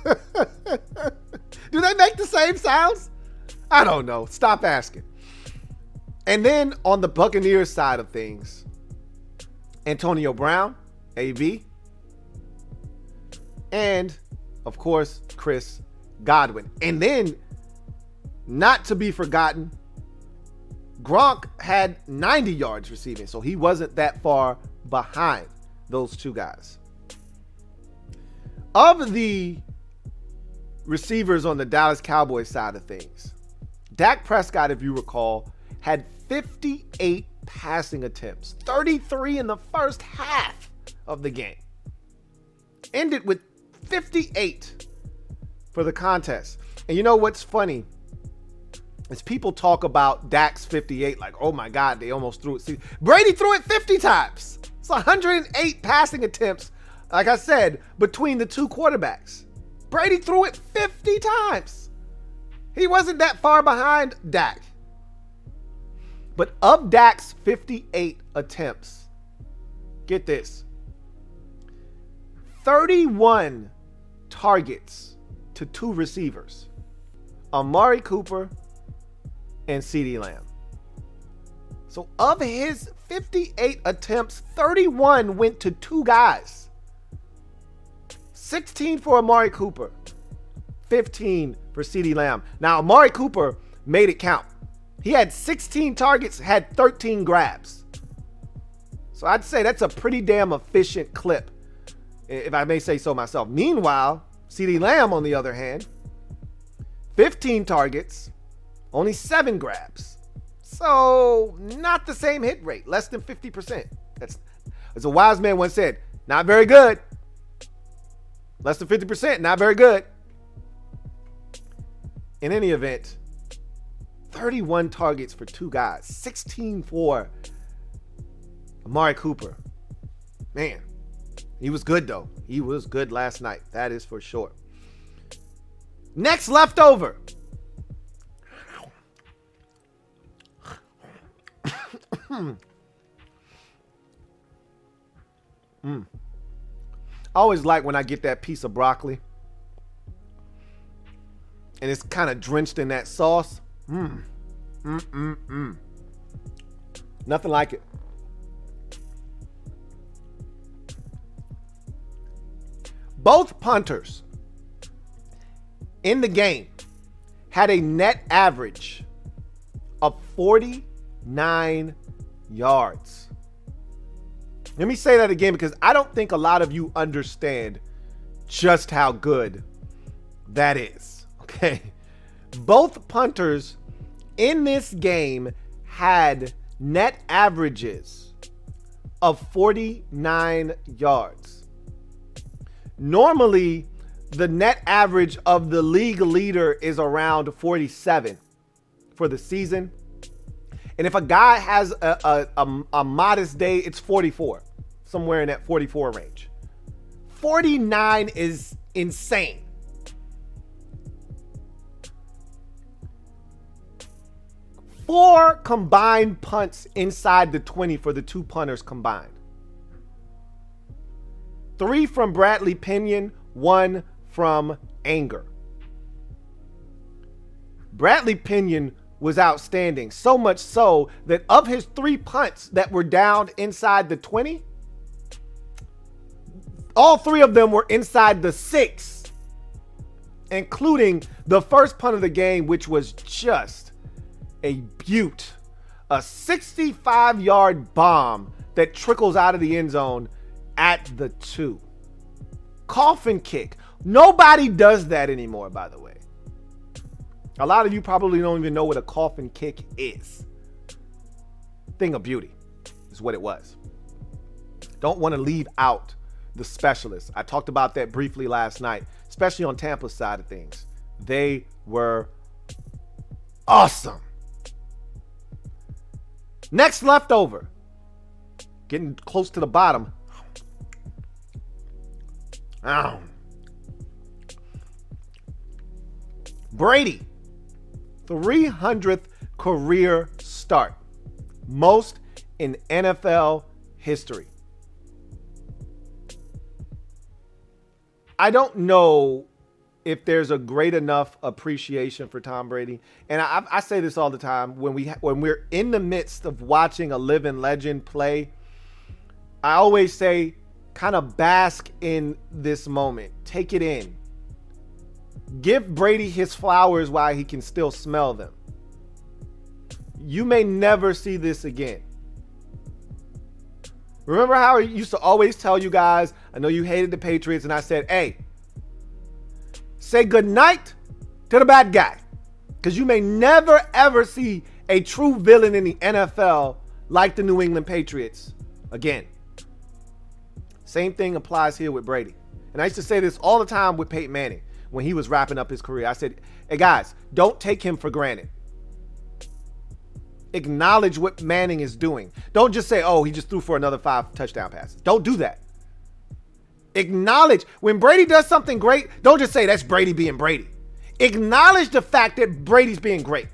Do they make the same sounds? I don't know. Stop asking. And then on the Buccaneers side of things, Antonio Brown, A.B., and of course, Chris Godwin. And then, not to be forgotten, Gronk had 90 yards receiving, so he wasn't that far behind those two guys. Of the receivers on the Dallas Cowboys side of things, Dak Prescott, if you recall, had 58 passing attempts, 33 in the first half of the game. Ended with 58 for the contest. And you know what's funny is people talk about Dak's 58 like, oh my God, they almost threw it. See, Brady threw it 50 times. It's 108 passing attempts, like I said, between the two quarterbacks. Brady threw it 50 times. He wasn't that far behind Dak. But of Dak's 58 attempts, get this, 31 targets to 2 receivers, Amari Cooper and CeeDee Lamb. So of his 58 attempts, 31 went to 2 guys. 16 for Amari Cooper, 15 for CeeDee Lamb. Now, Amari Cooper made it count. He had 16 targets, had 13 grabs. So I'd say that's a pretty damn efficient clip, if I may say so myself. Meanwhile, CeeDee Lamb, on the other hand, 15 targets, only 7 grabs. So not the same hit rate, less than 50%. That's, as a wise man once said, not very good. Less than 50%, not very good. In any event, 31 targets for 2 guys, 16 for Amari Cooper. Man, he was good though. He was good last night. That is for sure. Next leftover. I always like when I get that piece of broccoli and it's kind of drenched in that sauce. Nothing like it. Both punters in the game had a net average of 49 yards. Let me say that again because I don't think a lot of you understand just how good that is. Okay. Both punters in this game had net averages of 49 yards. Normally, the net average of the league leader is around 47 for the season. And if a guy has a modest day, it's 44, somewhere in that 44 range. 49 is insane. Four combined punts inside the 20 for the 2 punters combined. 3 from Bradley Pinion, 1 from Anger. Bradley Pinion was outstanding, so much so that of his 3 punts that were down inside the 20, all 3 of them were inside the 6, including the first punt of the game, which was just a beaut. A 65-yard bomb that trickles out of the end zone at the 2. Coffin kick. Nobody does that anymore, by the way. A lot of you probably don't even know what a coffin kick is. Thing of beauty is what it was. Don't want to leave out the specialists. I talked about that briefly last night, especially on Tampa's side of things. They were awesome. Next leftover. Getting close to the bottom. Brady, 300th career start. Most in NFL history. I don't know if there's a great enough appreciation for Tom Brady. And I say this all the time when we're in the midst of watching a living legend play. I always say, kind of bask in this moment. Take it in. Give Brady his flowers while he can still smell them. You may never see this again. Remember how I used to always tell you guys, I know you hated the Patriots, and I said, hey, say goodnight to the bad guy. Because you may never, ever see a true villain in the NFL like the New England Patriots again. Same thing applies here with Brady. And I used to say this all the time with Peyton Manning when he was wrapping up his career. I said, hey guys, don't take him for granted. Acknowledge what Manning is doing. Don't just say, oh, he just threw for another 5 touchdown passes. Don't do that. Acknowledge when Brady does something great. Don't just say that's Brady being Brady. Acknowledge the fact that Brady's being great.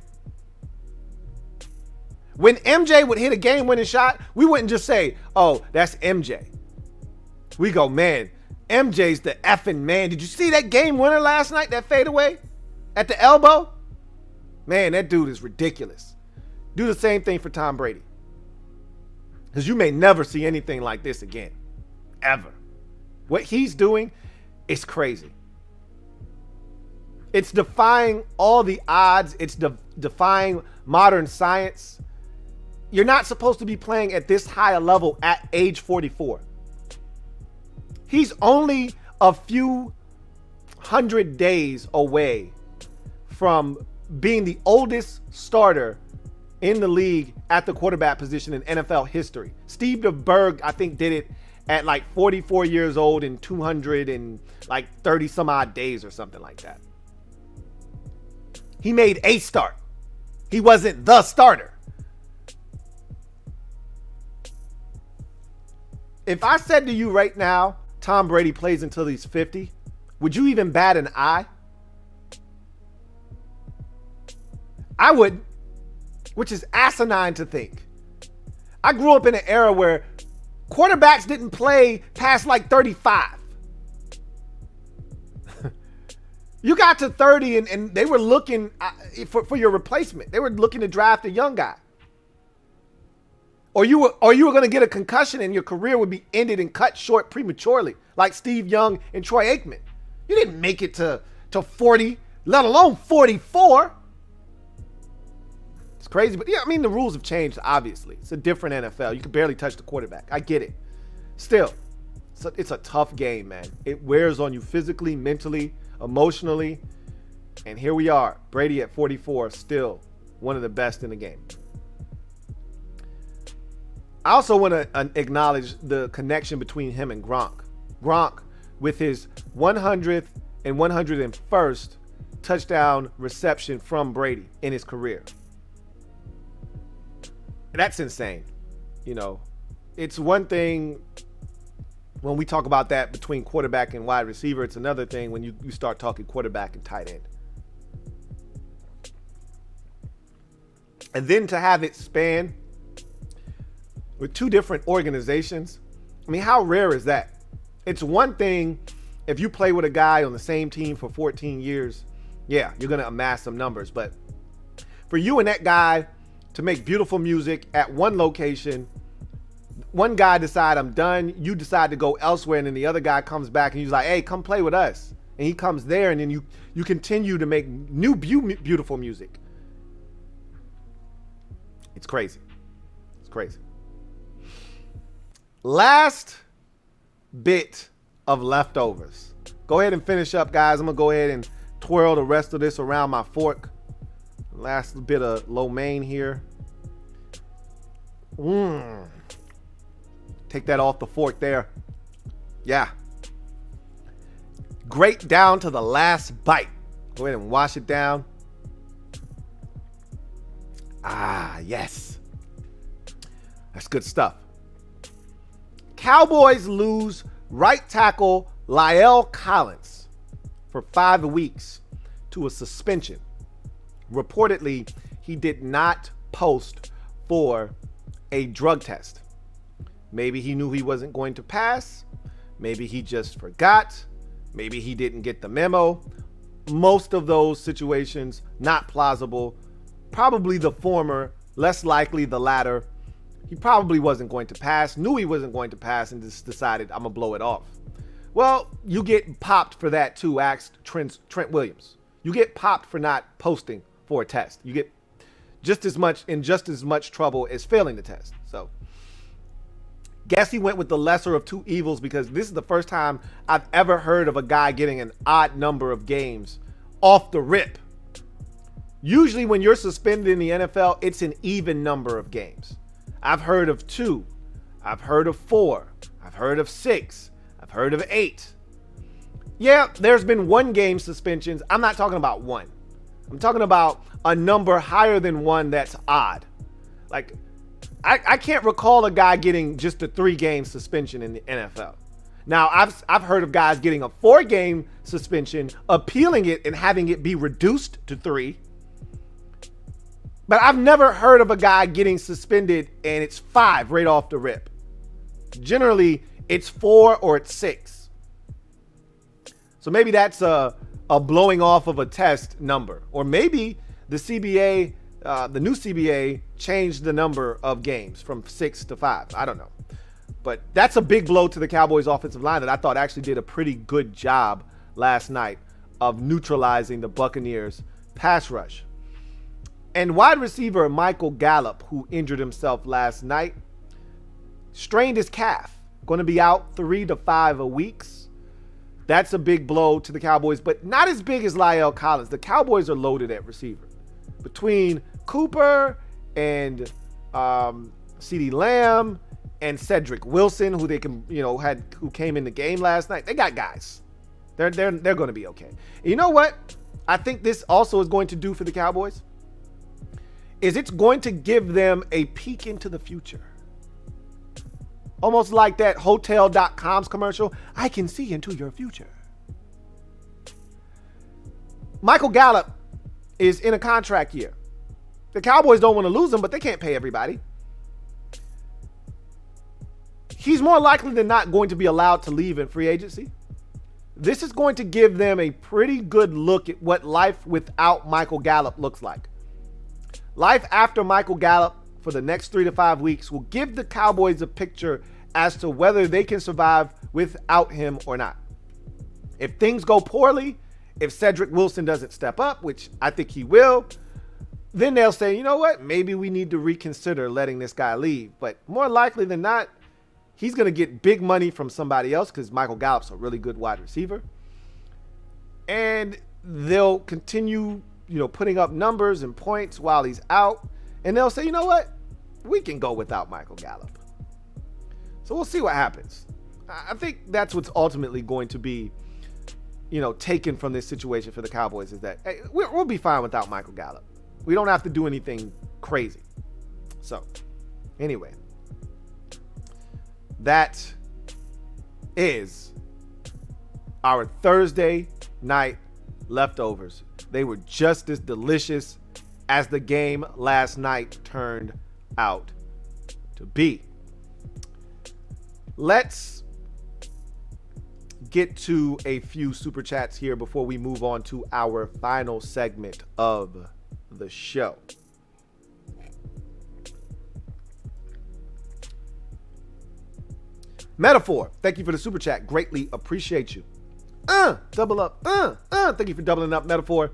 When MJ would hit a game-winning shot, we wouldn't just say, oh, that's MJ. We go, man, MJ's the effing man. Did you see that game winner last night, that fadeaway at the elbow? Man, that dude is ridiculous. Do the same thing for Tom Brady. Because you may never see anything like this again, ever. What he's doing is crazy. It's defying all the odds. It's defying modern science. You're not supposed to be playing at this high a level at age 44. He's only a few hundred days away from being the oldest starter in the league at the quarterback position in NFL history. Steve DeBerg, I think, did it at like 44 years old in 230 some odd days or something like that. He made a start. He wasn't the starter. If I said to you right now, Tom Brady plays until he's 50, would you even bat an eye? I wouldn't, which is asinine to think. I grew up in an era where quarterbacks didn't play past like 35. You got to 30 and they were looking for your replacement. They were looking to draft a young guy. Or you were going to get a concussion and your career would be ended and cut short prematurely, like Steve Young and Troy Aikman. You didn't make it to 40, let alone 44. It's crazy, but yeah, I mean, the rules have changed, obviously. It's a different NFL. You can barely touch the quarterback. I get it. Still, it's a tough game, man. It wears on you physically, mentally, emotionally. And here we are, Brady at 44, still one of the best in the game. I also want to acknowledge the connection between him and Gronk. Gronk, with his 100th and 101st touchdown reception from Brady in his career. That's insane. You know, it's one thing when we talk about that between quarterback and wide receiver. It's another thing when you start talking quarterback and tight end. And then to have it span with two different organizations. I mean, how rare is that? It's one thing if you play with a guy on the same team for 14 years. Yeah, you're going to amass some numbers. But for you and that guy to make beautiful music at one location, one guy decide I'm done, you decide to go elsewhere, and then the other guy comes back and he's like, hey, come play with us. And he comes there, and then you continue to make new beautiful music. It's crazy. It's crazy. Last bit of leftovers. Go ahead and finish up, guys. I'm going to go ahead and twirl the rest of this around my fork. Last bit of lo mein here. Take that off the fork there. Yeah. Great down to the last bite. Go ahead and wash it down. Ah, yes. That's good stuff. Cowboys lose right tackle La'el Collins for 5 weeks to a suspension. Reportedly, he did not post for a drug test. Maybe he knew he wasn't going to pass. Maybe he just forgot. Maybe he didn't get the memo. Most of those situations, not plausible. Probably the former, less likely the latter. He probably wasn't going to pass, knew he wasn't going to pass, and just decided, I'm going to blow it off. Well, you get popped for that too, asked Trent Williams. You get popped for not posting for a test. You get just as much trouble as failing the test. So, guess he went with the lesser of two evils, because this is the first time I've ever heard of a guy getting an odd number of games off the rip. Usually when you're suspended in the NFL, it's an even number of games. I've heard of 2. I've heard of 4. I've heard of 6. I've heard of 8. Yeah, there's been 1 game suspensions. I'm not talking about 1. I'm talking about a number higher than 1 that's odd. Like, I can't recall a guy getting just a 3-game suspension in the NFL. Now, I've heard of guys getting a 4-game suspension, appealing it and having it be reduced to 3. But I've never heard of a guy getting suspended and it's 5 right off the rip. Generally, it's 4 or it's 6. So maybe that's a blowing off of a test number. Or maybe the CBA the new CBA changed the number of games from 6 to 5. I don't know. But that's a big blow to the Cowboys offensive line that I thought actually did a pretty good job last night of neutralizing the Buccaneers pass rush. And wide receiver Michael Gallup, who injured himself last night, strained his calf. Going to be out 3 to 5 weeks. That's a big blow to the Cowboys, but not as big as La'el Collins. The Cowboys are loaded at receiver. Between Cooper and CeeDee Lamb and Cedric Wilson, who they can, who came in the game last night, they got guys. They're going to be okay. And you know what? I think this also is going to do for the Cowboys is it's going to give them a peek into the future. Almost like that Hotel.com's commercial. I can see into your future. Michael Gallup is in a contract year. The Cowboys don't want to lose him, but they can't pay everybody. He's more likely than not going to be allowed to leave in free agency. This is going to give them a pretty good look at what life without Michael Gallup looks like. Life after Michael Gallup for the next 3 to 5 weeks will give the Cowboys a picture as to whether they can survive without him or not. If things go poorly, if Cedric Wilson doesn't step up, which I think he will, then they'll say, you know what, maybe we need to reconsider letting this guy leave. But more likely than not, he's going to get big money from somebody else because Michael Gallup's a really good wide receiver. And they'll continue, putting up numbers and points while he's out. And they'll say, you know what, we can go without Michael Gallup. So we'll see what happens. I think that's what's ultimately going to be, taken from this situation for the Cowboys is that hey, we'll be fine without Michael Gallup. We don't have to do anything crazy. So, anyway, that is our Thursday night leftovers. They were just as delicious as the game last night turned out to be. Let's get to a few super chats here before we move on to our final segment of the show. Metaphor, thank you for the super chat. Greatly appreciate you. Double up. Thank you for doubling up, Metaphor.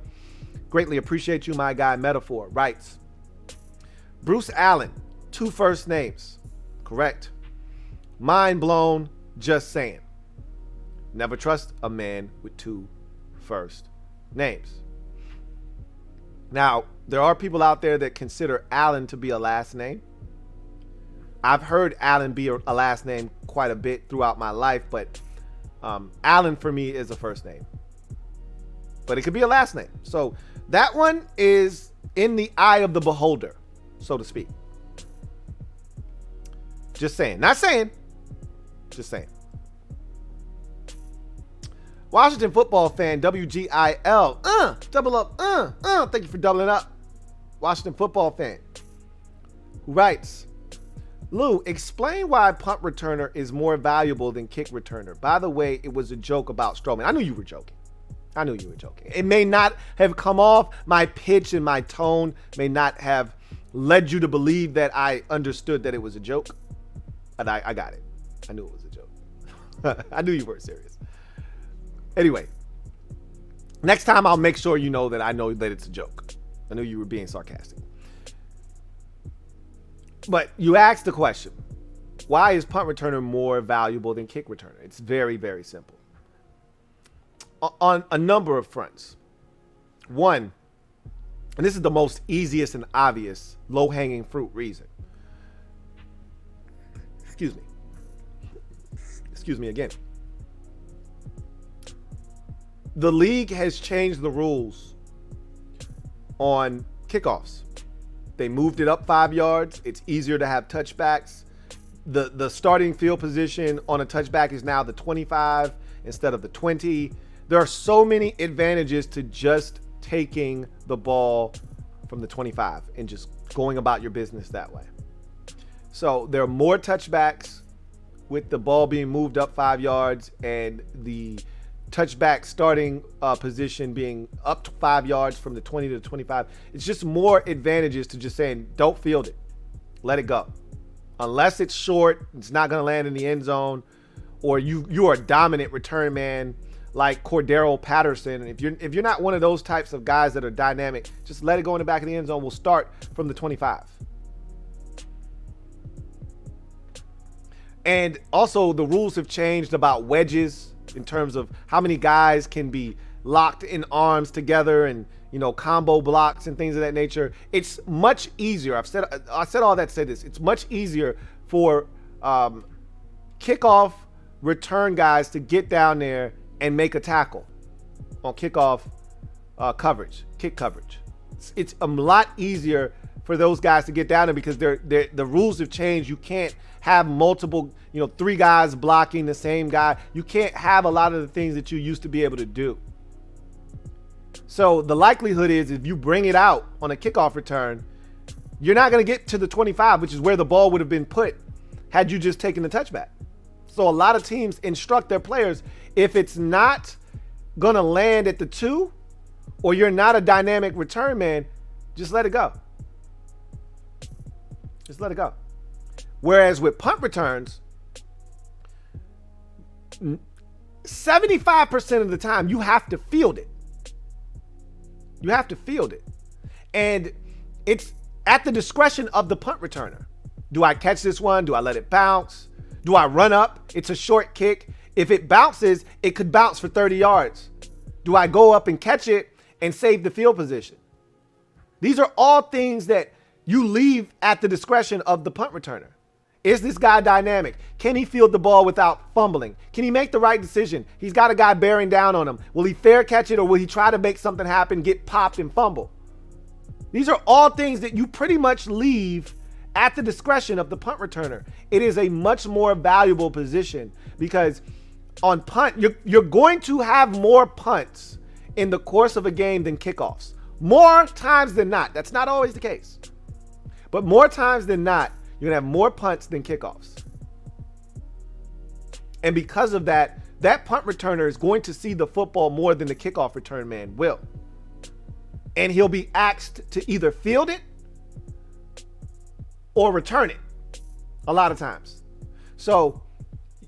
Greatly appreciate you, my guy. Metaphor writes, Bruce Allen, 2 first names. Correct. Mind blown, just saying. Never trust a man with 2 first names. Now, there are people out there that consider Allen to be a last name. I've heard Allen be a last name quite a bit throughout my life, but Allen for me is a first name. But it could be a last name. So that one is in the eye of the beholder, so to speak. Just saying. Not saying. Just saying. Washington football fan, WGIL. Double up. Thank you for doubling up. Washington football fan who writes, Lou, explain why punt returner is more valuable than kick returner. By the way, it was a joke about Strowman. I knew you were joking. It may not have come off. My pitch and my tone may not have led you to believe that I understood that it was a joke. But I got it. I knew it was a joke. I knew you weren't serious. Anyway, next time I'll make sure you know that I know that it's a joke. I knew you were being sarcastic. But you asked the question, why is punt returner more valuable than kick returner? It's very, very simple. On a number of fronts. One, and this is the most easiest and obvious low-hanging fruit reason. Excuse me again. The league has changed the rules on kickoffs. They moved it up 5 yards. It's easier to have touchbacks. The starting field position on a touchback is now the 25 instead of the 20. There are so many advantages to just taking the ball from the 25 and just going about your business that way. So there are more touchbacks with the ball being moved up 5 yards, and the touchback starting position being up to 5 yards from the 20 to the 25. It's just more advantages to just saying, don't field it. Let it go. Unless it's short, it's not going to land in the end zone, or you are a dominant return man like Cordero Patterson. And if you're not one of those types of guys that are dynamic, just let it go in the back of the end zone. We'll start from the 25. And also the rules have changed about wedges in terms of how many guys can be locked in arms together and, combo blocks and things of that nature. It's much easier. I said all that to say this. It's much easier for kickoff return guys to get down there and make a tackle on kickoff kick coverage. It's a lot easier for those guys to get down there because the rules have changed. You can't have multiple, 3 guys blocking the same guy. You can't have a lot of the things that you used to be able to do. So the likelihood is if you bring it out on a kickoff return, you're not going to get to the 25, which is where the ball would have been put had you just taken the touchback. So a lot of teams instruct their players, if it's not going to land at the 2 or you're not a dynamic return man, just let it go. Just let it go. Whereas with punt returns, 75% of the time you have to field it. You have to field it. And it's at the discretion of the punt returner. Do I catch this one? Do I let it bounce? Do I run up? It's a short kick. If it bounces, it could bounce for 30 yards. Do I go up and catch it and save the field position? These are all things that you leave at the discretion of the punt returner. Is this guy dynamic? Can he field the ball without fumbling? Can he make the right decision? He's got a guy bearing down on him. Will he fair catch it, or will he try to make something happen, get popped and fumble? These are all things that you pretty much leave at the discretion of the punt returner. It is a much more valuable position because on punt, you're going to have more punts in the course of a game than kickoffs. More times than not. That's not always the case. But more times than not, you're going to have more punts than kickoffs. And because of that, that punt returner is going to see the football more than the kickoff return man will. And he'll be asked to either field it or return it a lot of times. So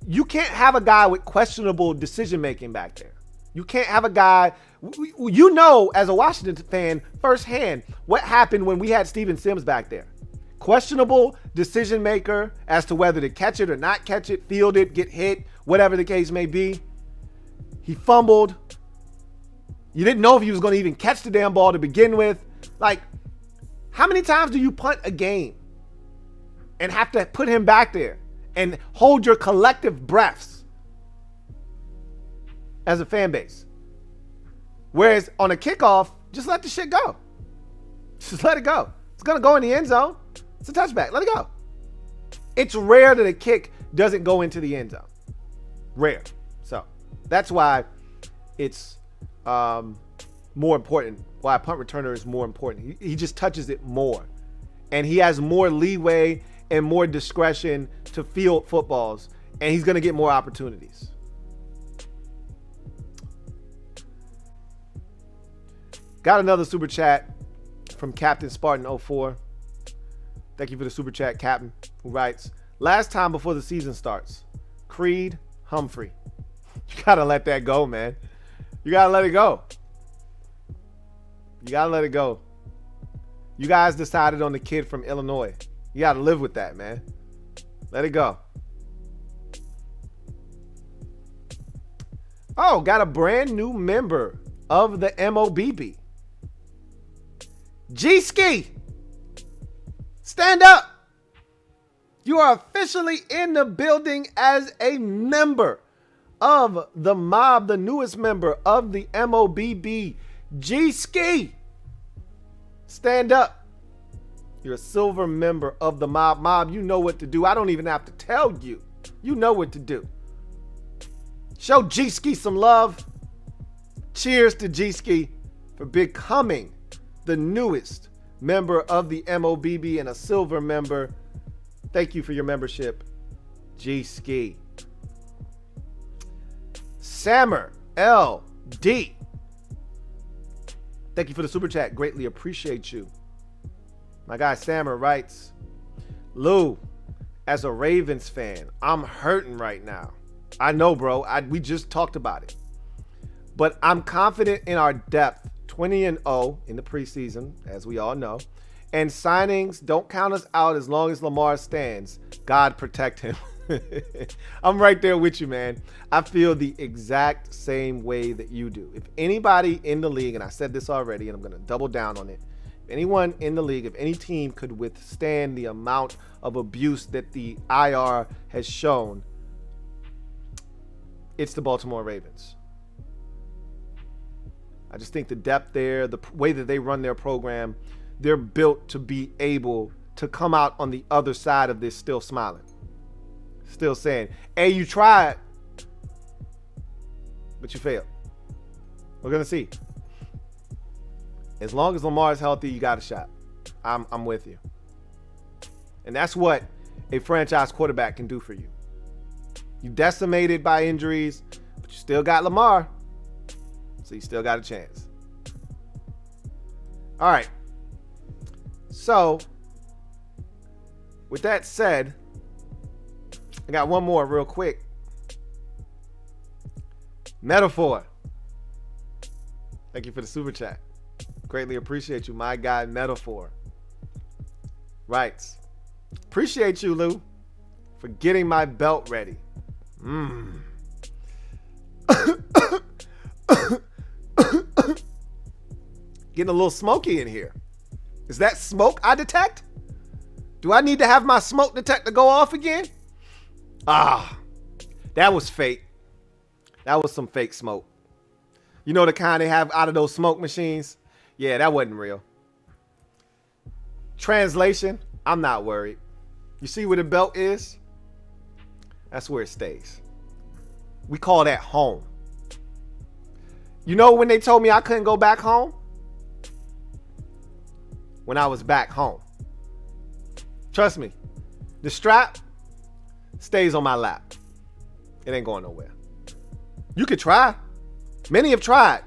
you can't have a guy with questionable decision-making back there. You can't have a guy, as a Washington fan firsthand, what happened when we had Steven Sims back there. Questionable decision maker as to whether to catch it or not catch it, field it, get hit, whatever the case may be. He fumbled. You didn't know if he was going to even catch the damn ball to begin with. Like, how many times do you punt a game and have to put him back there and hold your collective breaths as a fan base? Whereas on a kickoff, just let the shit go. Just let it go. It's going to go in the end zone. It's a touchback. Let it go. It's rare that a kick doesn't go into the end zone. Rare. So that's why it's more important. Why a punt returner is more important. He just touches it more. And he has more leeway and more discretion to field footballs. And he's going to get more opportunities. Got another super chat from Captain Spartan 04. Thank you for the super chat, Captain, who writes, last time before the season starts, Creed Humphrey. You got to let that go, man. You got to let it go. You got to let it go. You guys decided on the kid from Illinois. You got to live with that, man. Let it go. Oh, got a brand new member of the MOBB. G-Ski. Stand up. You are officially in the building as a member of the mob, the newest member of the MOBB. G-Ski. Stand up. You're a silver member of the mob. Mob, you know what to do. I don't even have to tell you. You know what to do. Show G-Ski some love. Cheers to G-Ski for becoming the newest member of the MOBB and a silver member. Thank you for your membership, G-Ski. Sammer LD. Thank you for the super chat. Greatly appreciate you. My guy Sammer writes, Lou, as a Ravens fan, I'm hurting right now. I know, bro. We just talked about it. But I'm confident in our depth. 20-0 in the preseason, as we all know. And signings don't count us out as long as Lamar stands. God protect him. I'm right there with you, man. I feel the exact same way that you do. If anybody in the league, and I said this already, and I'm going to double down on it. If anyone in the league, if any team could withstand the amount of abuse that the IR has shown, it's the Baltimore Ravens. I just think the depth there, the way that they run their program, they're built to be able to come out on the other side of this still smiling. Still saying, hey, you tried, but you failed. We're going to see. As long as Lamar is healthy, you got a shot. I'm with you. And that's what a franchise quarterback can do for you. You decimated by injuries, but you still got Lamar. So you still got a chance. All right. So, with that said, I got one more real quick. Metaphor. Thank you for the super chat. Greatly appreciate you, my guy, Metaphor. Writes, appreciate you, Lou, for getting my belt ready. Getting a little smoky in here. Is that smoke I detect? Do I need to have my smoke detector go off again? That was fake. That was some fake smoke. You know the kind they have out of those smoke machines? Yeah, that wasn't real. Translation, I'm not worried. You see where the belt is? That's where it stays. We call that home. You know when they told me I couldn't go back home? When I was back home. Trust me, the strap stays on my lap. It ain't going nowhere. You could try. Many have tried.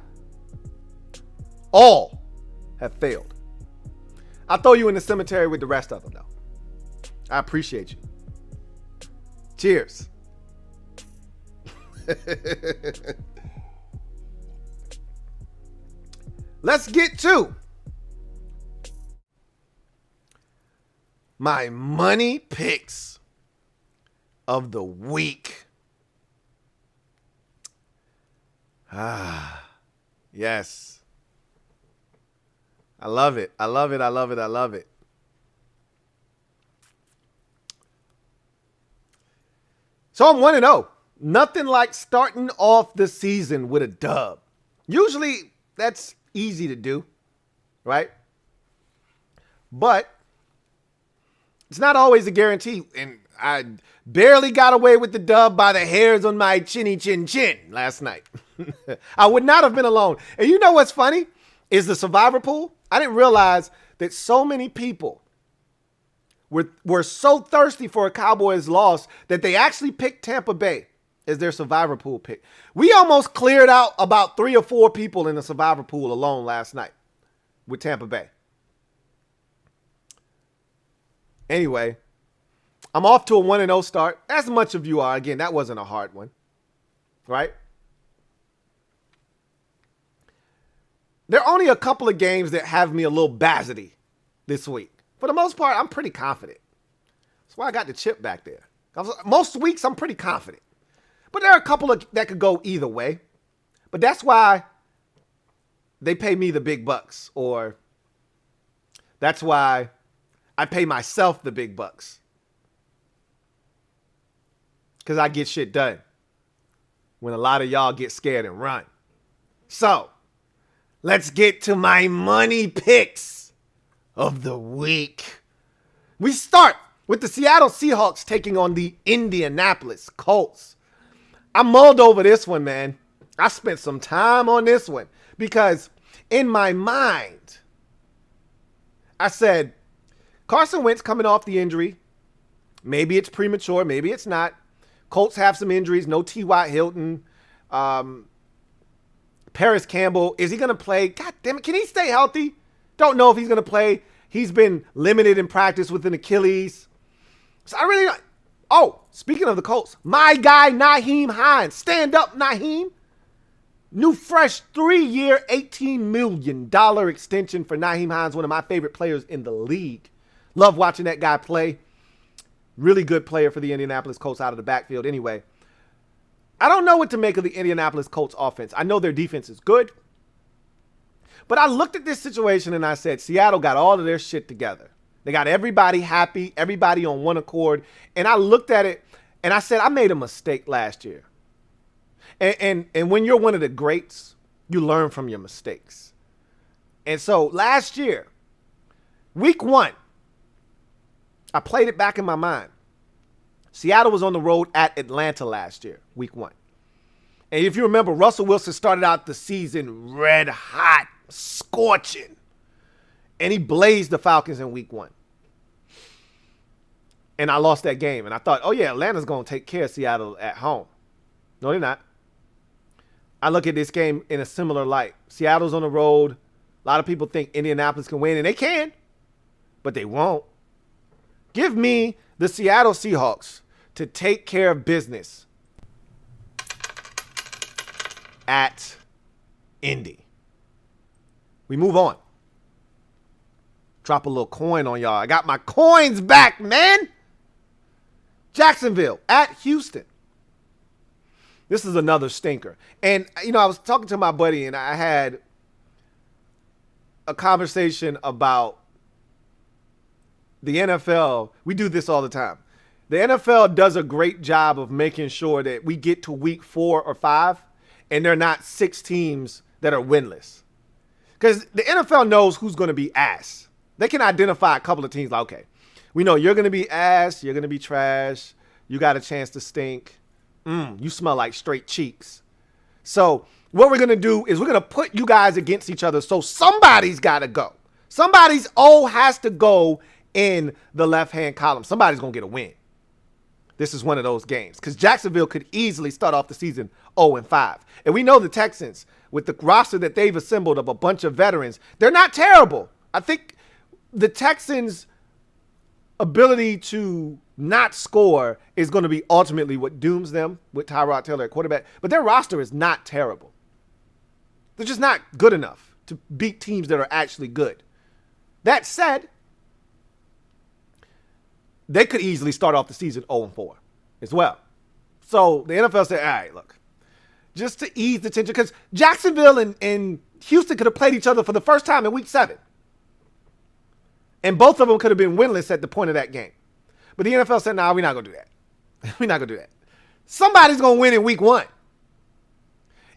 All have failed. I'll throw you in the cemetery with the rest of them, though. I appreciate you. Cheers. Let's get to my money picks of the week. Yes. I love it. I love it. I love it. I love it. So I'm 1-0. Nothing like starting off the season with a dub. Usually that's easy to do, right? But it's not always a guarantee. And I barely got away with the dub by the hairs on my chinny chin chin last night. I would not have been alone. And you know what's funny is the survivor pool. I didn't realize that so many people were so thirsty for a Cowboys loss that they actually picked Tampa Bay as their survivor pool pick. We almost cleared out about 3 or 4 people in the survivor pool alone last night with Tampa Bay. Anyway, I'm off to a 1-0 start, as much of you are. Again, that wasn't a hard one, right? There are only a couple of games that have me a little bazzity this week. For the most part, I'm pretty confident. That's why I got the chip back there. Most weeks, I'm pretty confident. But there are a couple of that could go either way. But that's why they pay me the big bucks. Or that's why I pay myself the big bucks. Because I get shit done when a lot of y'all get scared and run. So, let's get to my money picks of the week. We start with the Seattle Seahawks taking on the Indianapolis Colts. I mulled over this one, man. I spent some time on this one because in my mind, I said, Carson Wentz coming off the injury. Maybe it's premature. Maybe it's not. Colts have some injuries. No T.Y. Hilton. Paris Campbell, is he going to play? God damn it, can he stay healthy? Don't know if he's going to play. He's been limited in practice with an Achilles. So I really don't. Oh, speaking of the Colts, my guy Nyheim Hines. Stand up, Nyheim. New fresh 3-year, $18 million extension for Nyheim Hines, one of my favorite players in the league. Love watching that guy play. Really good player for the Indianapolis Colts out of the backfield anyway. I don't know what to make of the Indianapolis Colts offense. I know their defense is good. But I looked at this situation and I said, Seattle got all of their shit together. They got everybody happy, everybody on one accord. And I looked at it and I said, I made a mistake last year. And when you're one of the greats, you learn from your mistakes. And so last year, week 1, I played it back in my mind. Seattle was on the road at Atlanta last year, week 1. And if you remember, Russell Wilson started out the season red hot, scorching. And he blazed the Falcons in week 1. And I lost that game. And I thought, oh, yeah, Atlanta's going to take care of Seattle at home. No, they're not. I look at this game in a similar light. Seattle's on the road. A lot of people think Indianapolis can win, and they can, but they won't. Give me the Seattle Seahawks to take care of business at Indy. We move on. Drop a little coin on y'all. I got my coins back, man. Jacksonville at Houston. This is another stinker. And, you know, I was talking to my buddy and I had a conversation about the NFL. We do this all the time. The NFL does a great job of making sure that we get to week 4 or 5 and they're not 6 teams that are winless. Because the NFL knows who's going to be ass. They can identify a couple of teams like, okay, we know you're going to be ass, you're going to be trash, you got a chance to stink. You smell like straight cheeks. So what we're going to do is we're going to put you guys against each other. So somebody's got to go. Somebody's O has to go in the left-hand column. Somebody's going to get a win. This is one of those games because Jacksonville could easily start off the season 0-5. And we know the Texans, with the roster that they've assembled of a bunch of veterans, they're not terrible. I think the Texans' ability to not score is going to be ultimately what dooms them with Tyrod Taylor at quarterback. But their roster is not terrible. They're just not good enough to beat teams that are actually good. That said, they could easily start off the season 0-4 as well. So the NFL said, all right, look, just to ease the tension, because Jacksonville and Houston could have played each other for the first time in week 7. And both of them could have been winless at the point of that game. But the NFL said, nah, we're not going to do that. We're not going to do that. Somebody's going to win in week 1.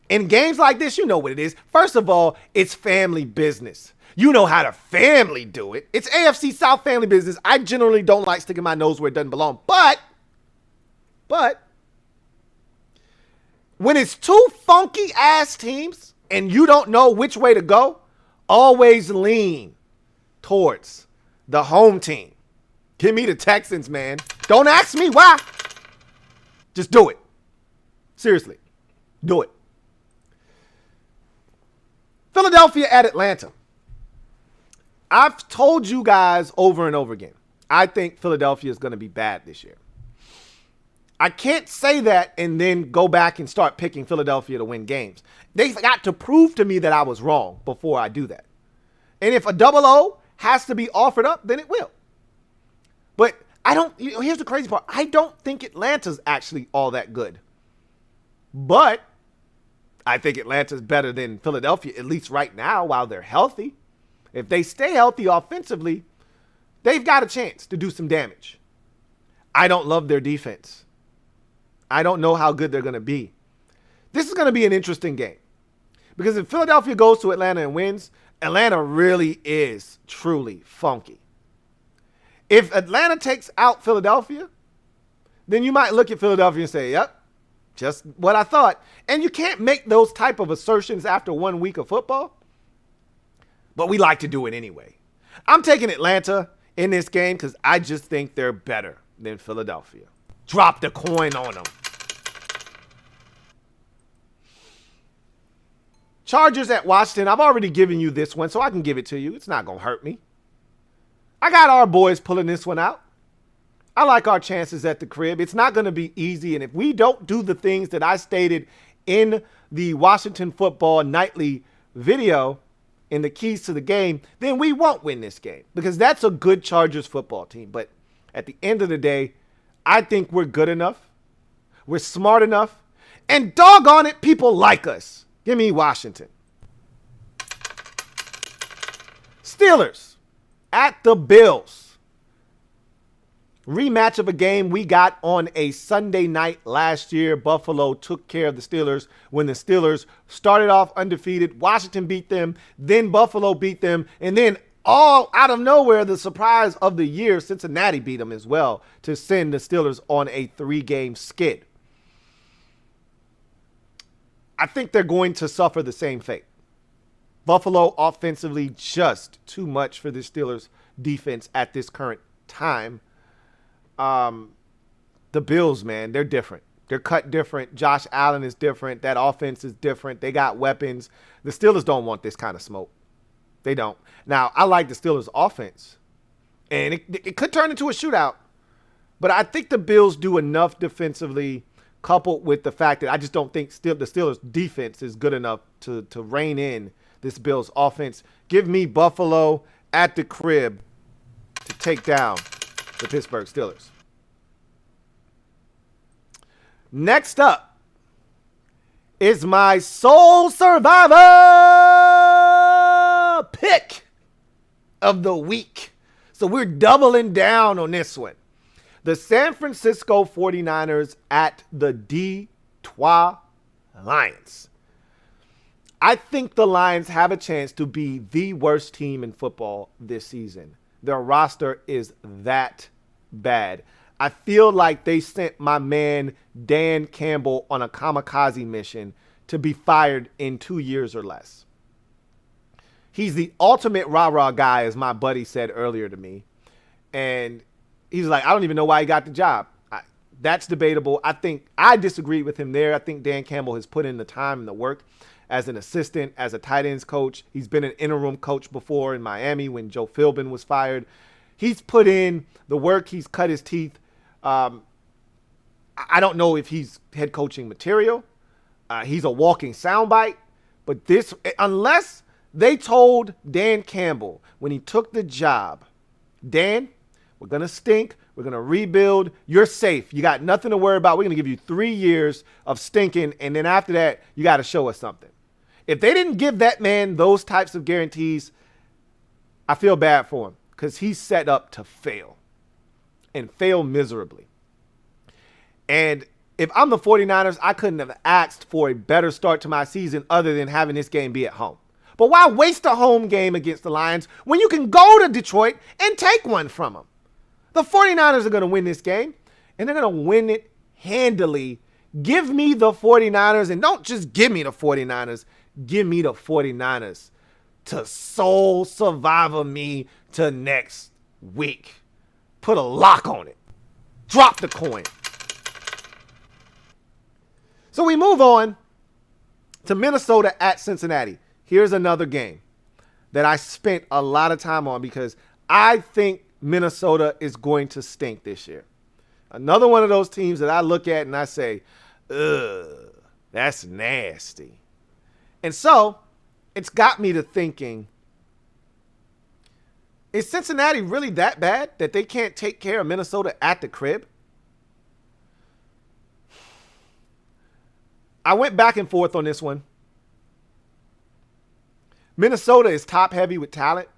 In games like this, you know what it is. First of all, it's family business. You know how the family do it. It's AFC South family business. I generally don't like sticking my nose where it doesn't belong. But when it's 2 funky ass teams and you don't know which way to go, always lean towards the home team. Give me the Texans, man. Don't ask me why. Just do it. Seriously. Do it. Philadelphia at Atlanta. I've told you guys over and over again, I think Philadelphia is going to be bad this year. I can't say that and then go back and start picking Philadelphia to win games. They got to prove to me that I was wrong before I do that. And if a 0-0 has to be offered up, then it will. But I don't, here's the crazy part. I don't think Atlanta's actually all that good. But I think Atlanta's better than Philadelphia, at least right now, while they're healthy. If they stay healthy offensively, they've got a chance to do some damage. I don't love their defense. I don't know how good they're going to be. This is going to be an interesting game. Because if Philadelphia goes to Atlanta and wins, Atlanta really is truly funky. If Atlanta takes out Philadelphia, then you might look at Philadelphia and say, yep, just what I thought. And you can't make those type of assertions after 1 week of football. But we like to do it anyway. I'm taking Atlanta in this game because I just think they're better than Philadelphia. Drop the coin on them. Chargers at Washington. I've already given you this one, so I can give it to you. It's not going to hurt me. I got our boys pulling this one out. I like our chances at the crib. It's not going to be easy, and if we don't do the things that I stated in the Washington Football Nightly video in the keys to the game, then we won't win this game because that's a good Chargers football team. But at the end of the day, I think we're good enough. We're smart enough. And doggone it, people like us. Give me Washington. Steelers at the Bills. Rematch of a game we got on a Sunday night last year. Buffalo took care of the Steelers when the Steelers started off undefeated. Washington beat them, then Buffalo beat them, and then all out of nowhere, the surprise of the year, Cincinnati beat them as well to send the Steelers on a 3-game skid. I think they're going to suffer the same fate. Buffalo offensively just too much for the Steelers defense at this current time. The Bills, man, they're different. They're cut different. Josh Allen is different. That offense is different. They got weapons. The Steelers don't want this kind of smoke. They don't. Now, I like the Steelers' offense, and it could turn into a shootout, but I think the Bills do enough defensively, coupled with the fact that I just don't think the Steelers' defense is good enough to rein in this Bills' offense. Give me Buffalo at the crib to take down the Pittsburgh Steelers. Next up is my sole survivor pick of the week. So we're doubling down on this one. The San Francisco 49ers at the Detroit Lions. I think the Lions have a chance to be the worst team in football this season. Their roster is that bad. I feel like they sent my man Dan Campbell on a kamikaze mission to be fired in 2 years or less. He's the ultimate rah-rah guy, as my buddy said earlier to me. And he's like, I don't even know why he got the job. That's debatable. I disagree with him there. I think Dan Campbell has put in the time and the work as an assistant, as a tight ends coach. He's been an interim coach before in Miami when Joe Philbin was fired. He's put in the work. He's cut his teeth. I don't know if he's head coaching material. He's a walking soundbite. But this, unless they told Dan Campbell when he took the job, Dan, we're going to stink. We're going to rebuild. You're safe. You got nothing to worry about. We're going to give you 3 years of stinking. And then after that, you got to show us something. If they didn't give that man those types of guarantees, I feel bad for him because he's set up to fail and fail miserably. And if I'm the 49ers, I couldn't have asked for a better start to my season other than having this game be at home. But why waste a home game against the Lions when you can go to Detroit and take one from them? The 49ers are going to win this game, and they're going to win it handily. Give me the 49ers, and don't just give me the 49ers. Give me the 49ers to soul survivor me to next week. Put a lock on it. Drop the coin. So we move on to Minnesota at Cincinnati. Here's another game that I spent a lot of time on because I think Minnesota is going to stink this year. Another one of those teams that I look at and I say, ugh, that's nasty. And so it's got me to thinking, is Cincinnati really that bad that they can't take care of Minnesota at the crib? I went back and forth on this one. Minnesota is top heavy with talent,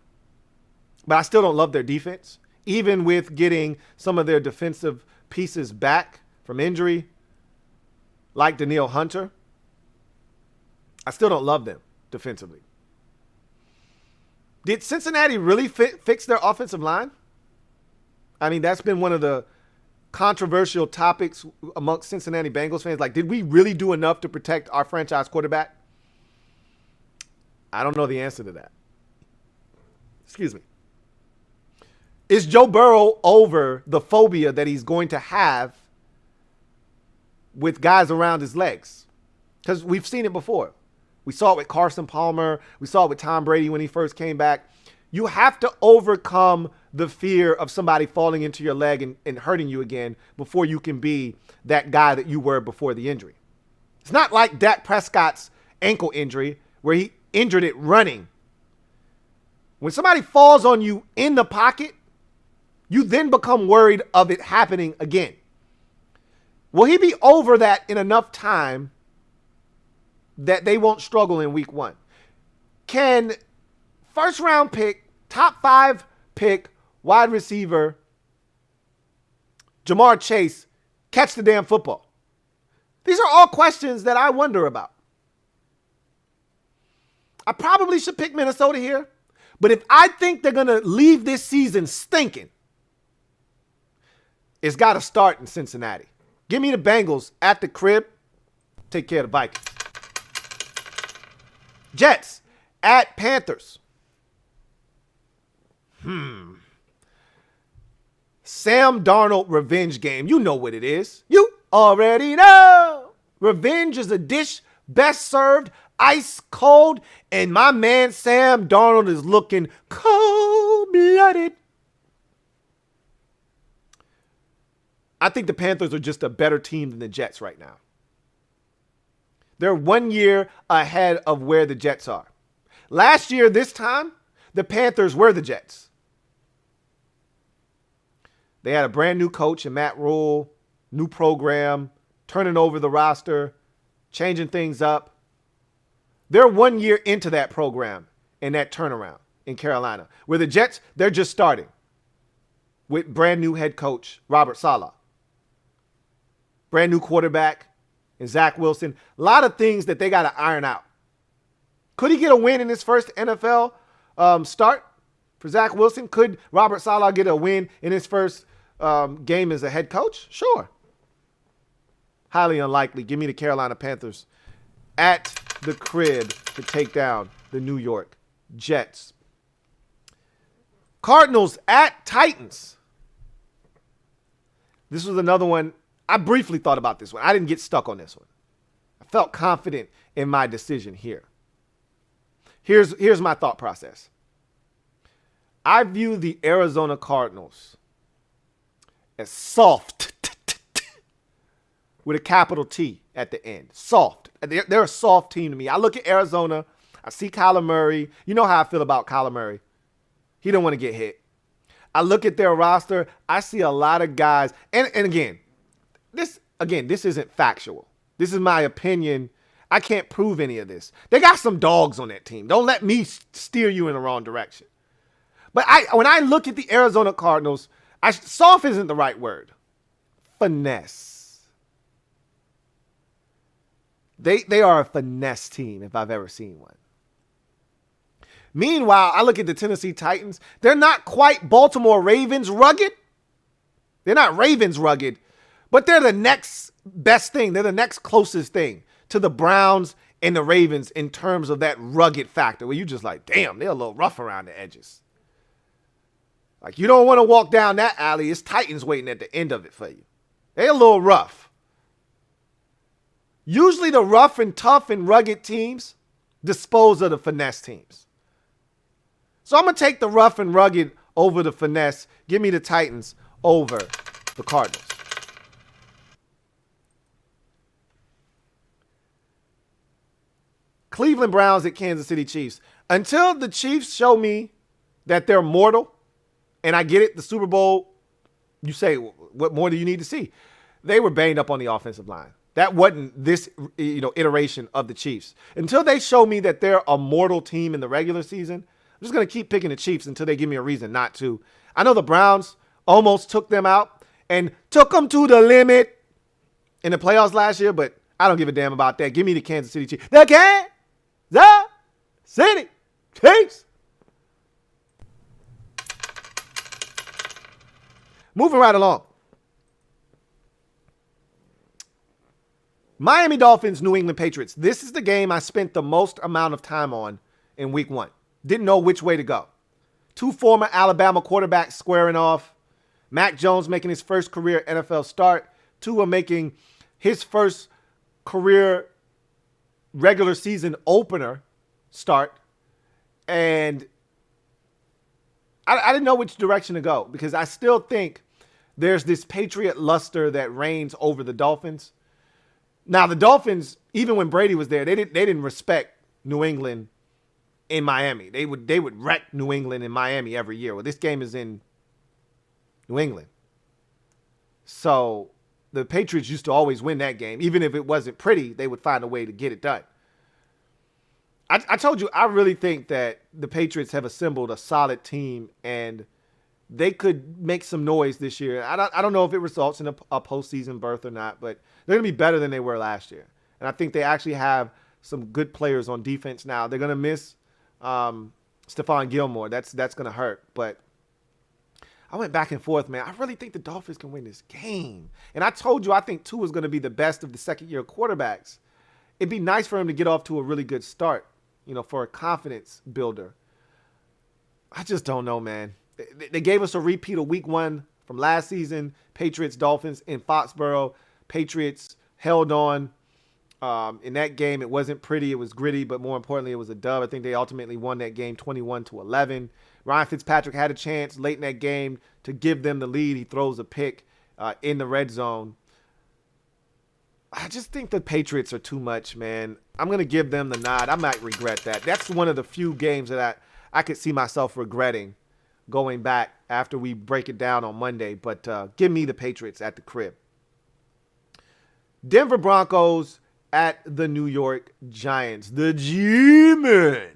but I still don't love their defense. Even with getting some of their defensive pieces back from injury, like Danielle Hunter, I still don't love them defensively. Did Cincinnati really fix their offensive line? I mean, that's been one of the controversial topics amongst Cincinnati Bengals fans. Like, did we really do enough to protect our franchise quarterback? I don't know the answer to that. Excuse me. Is Joe Burrow over the phobia that he's going to have with guys around his legs? Because we've seen it before. We saw it with Carson Palmer. We saw it with Tom Brady when he first came back. You have to overcome the fear of somebody falling into your leg and hurting you again before you can be that guy that you were before the injury. It's not like Dak Prescott's ankle injury where he injured it running. When somebody falls on you in the pocket, you then become worried of it happening again. Will he be over that in enough time that they won't struggle in week 1? Can first round pick, top 5 pick, wide receiver Jamar Chase catch the damn football? These are all questions that I wonder about. I probably should pick Minnesota here, but if I think they're going to leave this season stinking, it's got to start in Cincinnati. Give me the Bengals at the crib. Take care of the Vikings. Jets at Panthers. Sam Darnold revenge game. You know what it is. You already know. Revenge is a dish best served ice cold, and my man Sam Darnold is looking cold-blooded. I think the Panthers are just a better team than the Jets right now. They're 1 year ahead of where the Jets are. Last year, this time, the Panthers were the Jets. They had a brand new coach in Matt Rule, new program, turning over the roster, changing things up. They're 1 year into that program and that turnaround in Carolina. Where the Jets, they're just starting with brand new head coach Robert Saleh. Brand new quarterback and Zach Wilson. A lot of things that they got to iron out. Could he get a win in his first NFL start for Zach Wilson? Could Robert Saleh get a win in his first game as a head coach? Sure. Highly unlikely. Give me the Carolina Panthers at the crib to take down the New York Jets. Cardinals at Titans. This was another one. I briefly thought about this one. I didn't get stuck on this one. I felt confident in my decision here. Here's my thought process. I view the Arizona Cardinals as soft with a capital T at the end. Soft. They're a soft team to me. I look at Arizona. I see Kyler Murray. You know how I feel about Kyler Murray. He don't want to get hit. I look at their roster. I see a lot of guys. And again, this isn't factual. This is my opinion. I can't prove any of this. They got some dogs on that team. Don't let me steer you in the wrong direction. But when I look at the Arizona Cardinals, soft isn't the right word. Finesse. They are a finesse team if I've ever seen one. Meanwhile, I look at the Tennessee Titans. They're not quite Baltimore Ravens rugged. They're not Ravens rugged, but they're the next best thing. They're the next closest thing to the Browns and the Ravens in terms of that rugged factor where you just like, damn, they're a little rough around the edges. Like, you don't want to walk down that alley. It's Titans waiting at the end of it for you. They're a little rough. Usually the rough and tough and rugged teams dispose of the finesse teams. So I'm going to take the rough and rugged over the finesse. Give me the Titans over the Cardinals. Cleveland Browns at Kansas City Chiefs. Until the Chiefs show me that they're mortal, and I get it, the Super Bowl, you say, what more do you need to see? They were banged up on the offensive line. That wasn't this, iteration of the Chiefs. Until they show me that they're a mortal team in the regular season, I'm just going to keep picking the Chiefs until they give me a reason not to. I know the Browns almost took them out and took them to the limit in the playoffs last year, but I don't give a damn about that. Give me the Kansas City Chiefs. The Kansas City Chiefs. Moving right along. Miami Dolphins, New England Patriots. This is the game I spent the most amount of time on in week 1. Didn't know which way to go. 2 former Alabama quarterbacks squaring off. Mac Jones making his first career NFL start. Tua making his first career regular season opener start, and I didn't know which direction to go because I still think there's this Patriot luster that reigns over the Dolphins. Now, the Dolphins, even when Brady was there, they didn't respect New England in Miami. They would wreck New England in Miami every year. Well, this game is in New England. So the Patriots used to always win that game. Even if it wasn't pretty, they would find a way to get it done. I told you, I really think that the Patriots have assembled a solid team, and they could make some noise this year. I don't know if it results in a postseason berth or not, but they're going to be better than they were last year. And I think they actually have some good players on defense now. They're going to miss Stephon Gilmore. That's going to hurt. But I went back and forth, man. I really think the Dolphins can win this game. And I told you I think Tua is going to be the best of the second-year quarterbacks. It'd be nice for him to get off to a really good start, for a confidence builder. I just don't know, man. They gave us a repeat of week 1 from last season, Patriots-Dolphins in Foxborough. Patriots held on. In that game, it wasn't pretty. It was gritty, but more importantly, it was a dub. I think they ultimately won that game 21-11. Ryan Fitzpatrick had a chance late in that game to give them the lead. He throws a pick in the red zone. I just think the Patriots are too much, man. I'm going to give them the nod. I might regret that. That's one of the few games that I could see myself regretting going back after we break it down on Monday. But give me the Patriots at the crib. Denver Broncos at the New York Giants. The G-Men.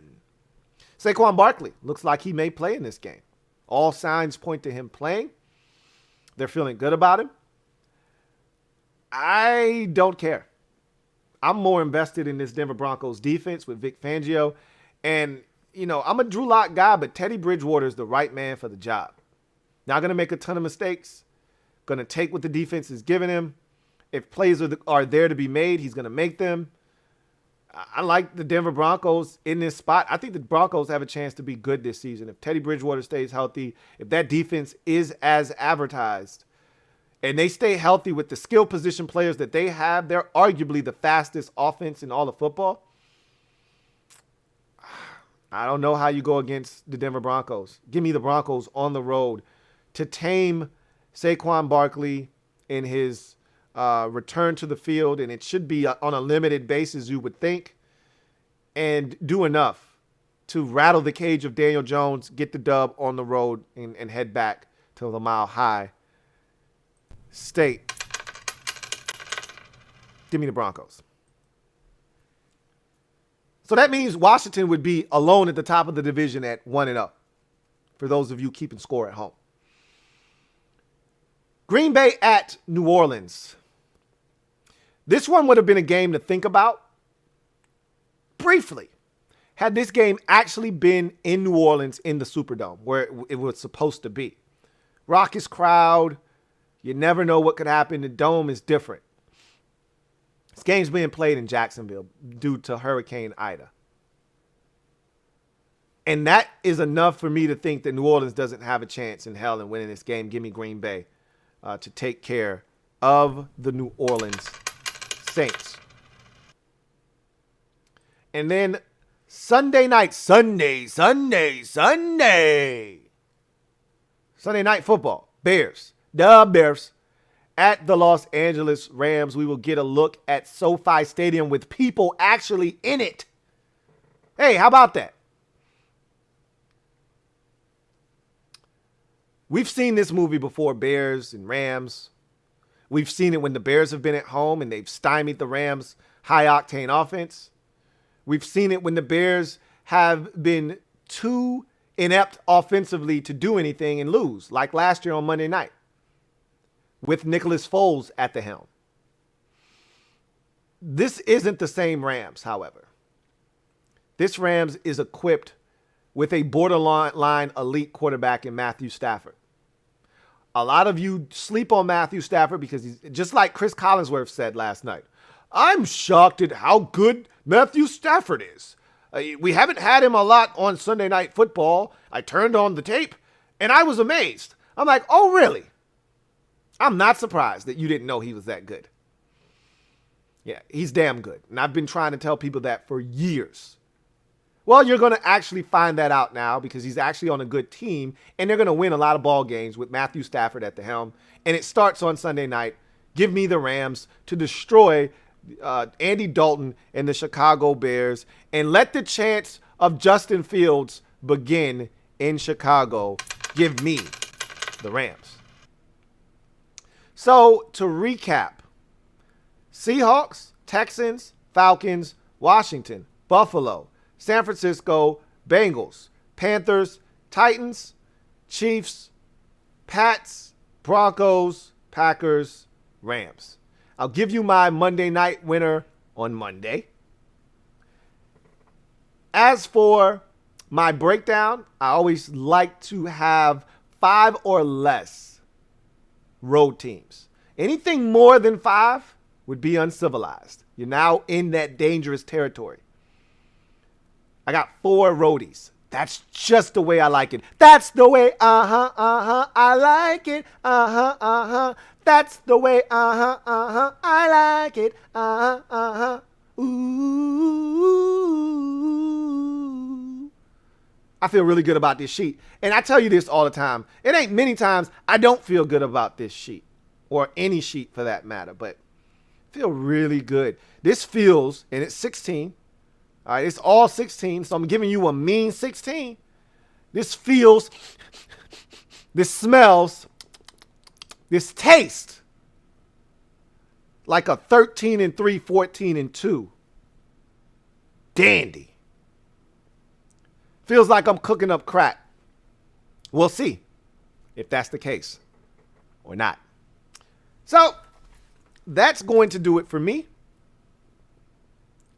Saquon Barkley looks like he may play in this game. All signs point to him playing. They're feeling good about him. I don't care. I'm more invested in this Denver Broncos defense with Vic Fangio. And, I'm a Drew Lock guy, but Teddy Bridgewater is the right man for the job. Not going to make a ton of mistakes. Going to take what the defense is giving him. If plays are there to be made, he's going to make them. I like the Denver Broncos in this spot. I think the Broncos have a chance to be good this season. If Teddy Bridgewater stays healthy, if that defense is as advertised, and they stay healthy with the skill position players that they have, they're arguably the fastest offense in all of football. I don't know how you go against the Denver Broncos. Give me the Broncos on the road to tame Saquon Barkley in his return to the field, and it should be on a limited basis, you would think, and do enough to rattle the cage of Daniel Jones, get the dub on the road, and head back to the Mile High State. Give me the Broncos. So that means Washington would be alone at the top of the division at 1-0, for those of you keeping score at home. Green Bay at New Orleans. This one would have been a game to think about briefly had this game actually been in New Orleans in the Superdome, where it was supposed to be. Raucous crowd. You never know what could happen. The dome is different. This game's being played in Jacksonville due to Hurricane Ida. And that is enough for me to think that New Orleans doesn't have a chance in hell in winning this game. Give me Green Bay to take care of the New Orleans Saints. And then Sunday night football. The Bears at the Los Angeles Rams. We will get a look at SoFi Stadium with people actually in it. Hey, how about that? We've seen this movie before, Bears and Rams. We've seen it when the Bears have been at home and they've stymied the Rams' high-octane offense. We've seen it when the Bears have been too inept offensively to do anything and lose, like last year on Monday night, with Nicholas Foles at the helm. This isn't the same Rams, however. This Rams is equipped with a borderline elite quarterback in Matthew Stafford. A lot of you sleep on Matthew Stafford because he's just like Chris Collinsworth said last night. I'm shocked at how good Matthew Stafford is. We haven't had him a lot on Sunday Night Football. I turned on the tape and I was amazed. I'm like, oh, really? I'm not surprised that you didn't know he was that good. Yeah, he's damn good. And I've been trying to tell people that for years. Well, you're going to actually find that out now because he's actually on a good team, and they're going to win a lot of ball games with Matthew Stafford at the helm. And it starts on Sunday night. Give me the Rams to destroy Andy Dalton and the Chicago Bears, and let the chance of Justin Fields begin in Chicago. Give me the Rams. So to recap, Seahawks, Texans, Falcons, Washington, Buffalo, San Francisco, Bengals, Panthers, Titans, Chiefs, Pats, Broncos, Packers, Rams. I'll give you my Monday night winner on Monday. As for my breakdown, I always like to have 5 or less road teams. Anything more than 5 would be uncivilized. You're now in that dangerous territory. I got 4 roadies. That's just the way I like it. That's the way, I like it. That's the way, I like it. Ooh. I feel really good about this sheet. And I tell you this all the time. It ain't many times I don't feel good about this sheet, or any sheet for that matter, but I feel really good. This feels, and it's 16. All right, it's all 16, so I'm giving you a mean 16. This feels, this smells, this tastes like a 13-3, 14-2. Dandy. Feels like I'm cooking up crack. We'll see if that's the case or not. So that's going to do it for me.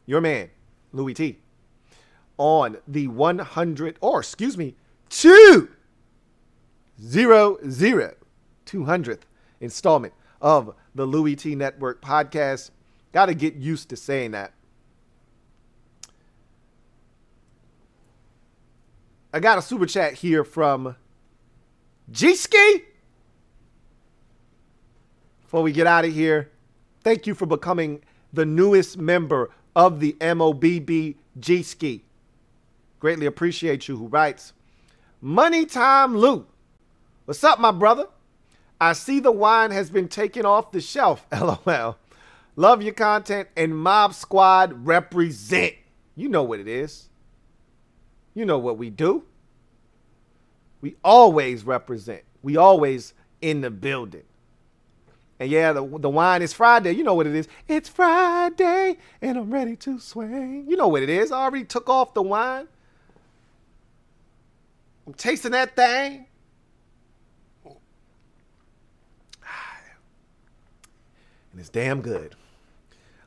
Your man, Louie T, on the 200th installment of the Louie T Network podcast. Got to get used to saying that. I got a super chat here from G-Ski. Before we get out of here, thank you for becoming the newest member of the MOBB G-Ski. Greatly appreciate you. Who writes, Money Time Lou. What's up, my brother? I see the wine has been taken off the shelf. LOL. Love your content and Mob Squad represent. You know what it is. You know what we do. We always represent. We always in the building. And yeah, the wine is Friday. You know what it is. It's Friday and I'm ready to swing. You know what it is. I already took off the wine. I'm tasting that thing. And it's damn good.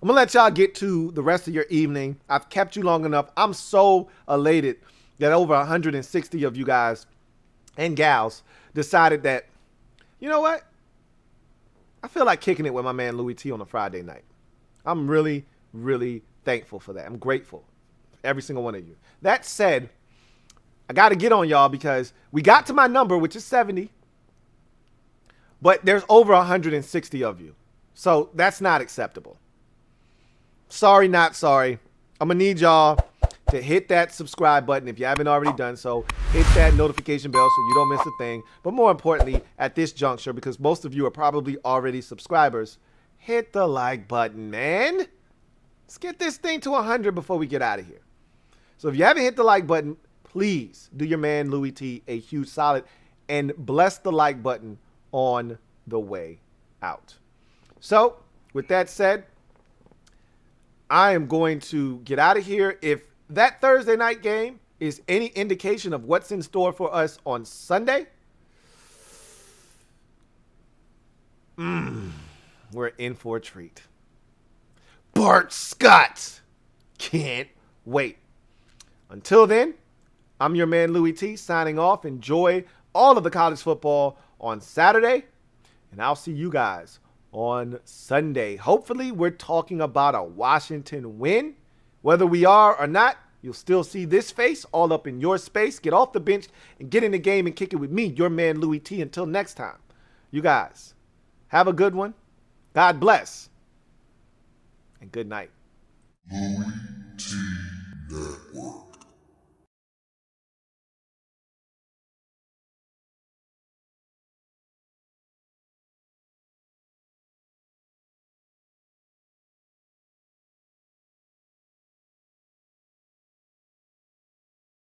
I'm going to let y'all get to the rest of your evening. I've kept you long enough. I'm so elated that over 160 of you guys and gals decided that, you know what? I feel like kicking it with my man Louie T on a Friday night. I'm really, really thankful for that. I'm grateful for every single one of you. That said, I got to get on y'all because we got to my number, which is 70, but there's over 160 of you. So that's not acceptable. Sorry, not sorry. I'm going to need y'all to hit that subscribe button if you haven't already done so. Hit that notification bell so you don't miss a thing. But more importantly, at this juncture, because most of you are probably already subscribers, hit the like button, man. Let's get this thing to 100 before we get out of here. So if you haven't hit the like button, please do your man Louie T a huge solid and bless the like button on the way out. So with that said, I am going to get out of here. If that Thursday night game is any indication of what's in store for us on Sunday, we're in for a treat. Bart Scott. Can't wait. Until then, I'm your man Louie T signing off. Enjoy all of the college football on Saturday, and I'll see you guys on Sunday. Hopefully, we're talking about a Washington win. Whether we are or not, you'll still see this face all up in your space. Get off the bench and get in the game and kick it with me, your man Louie T. Until next time, you guys have a good one. God bless. And Good night.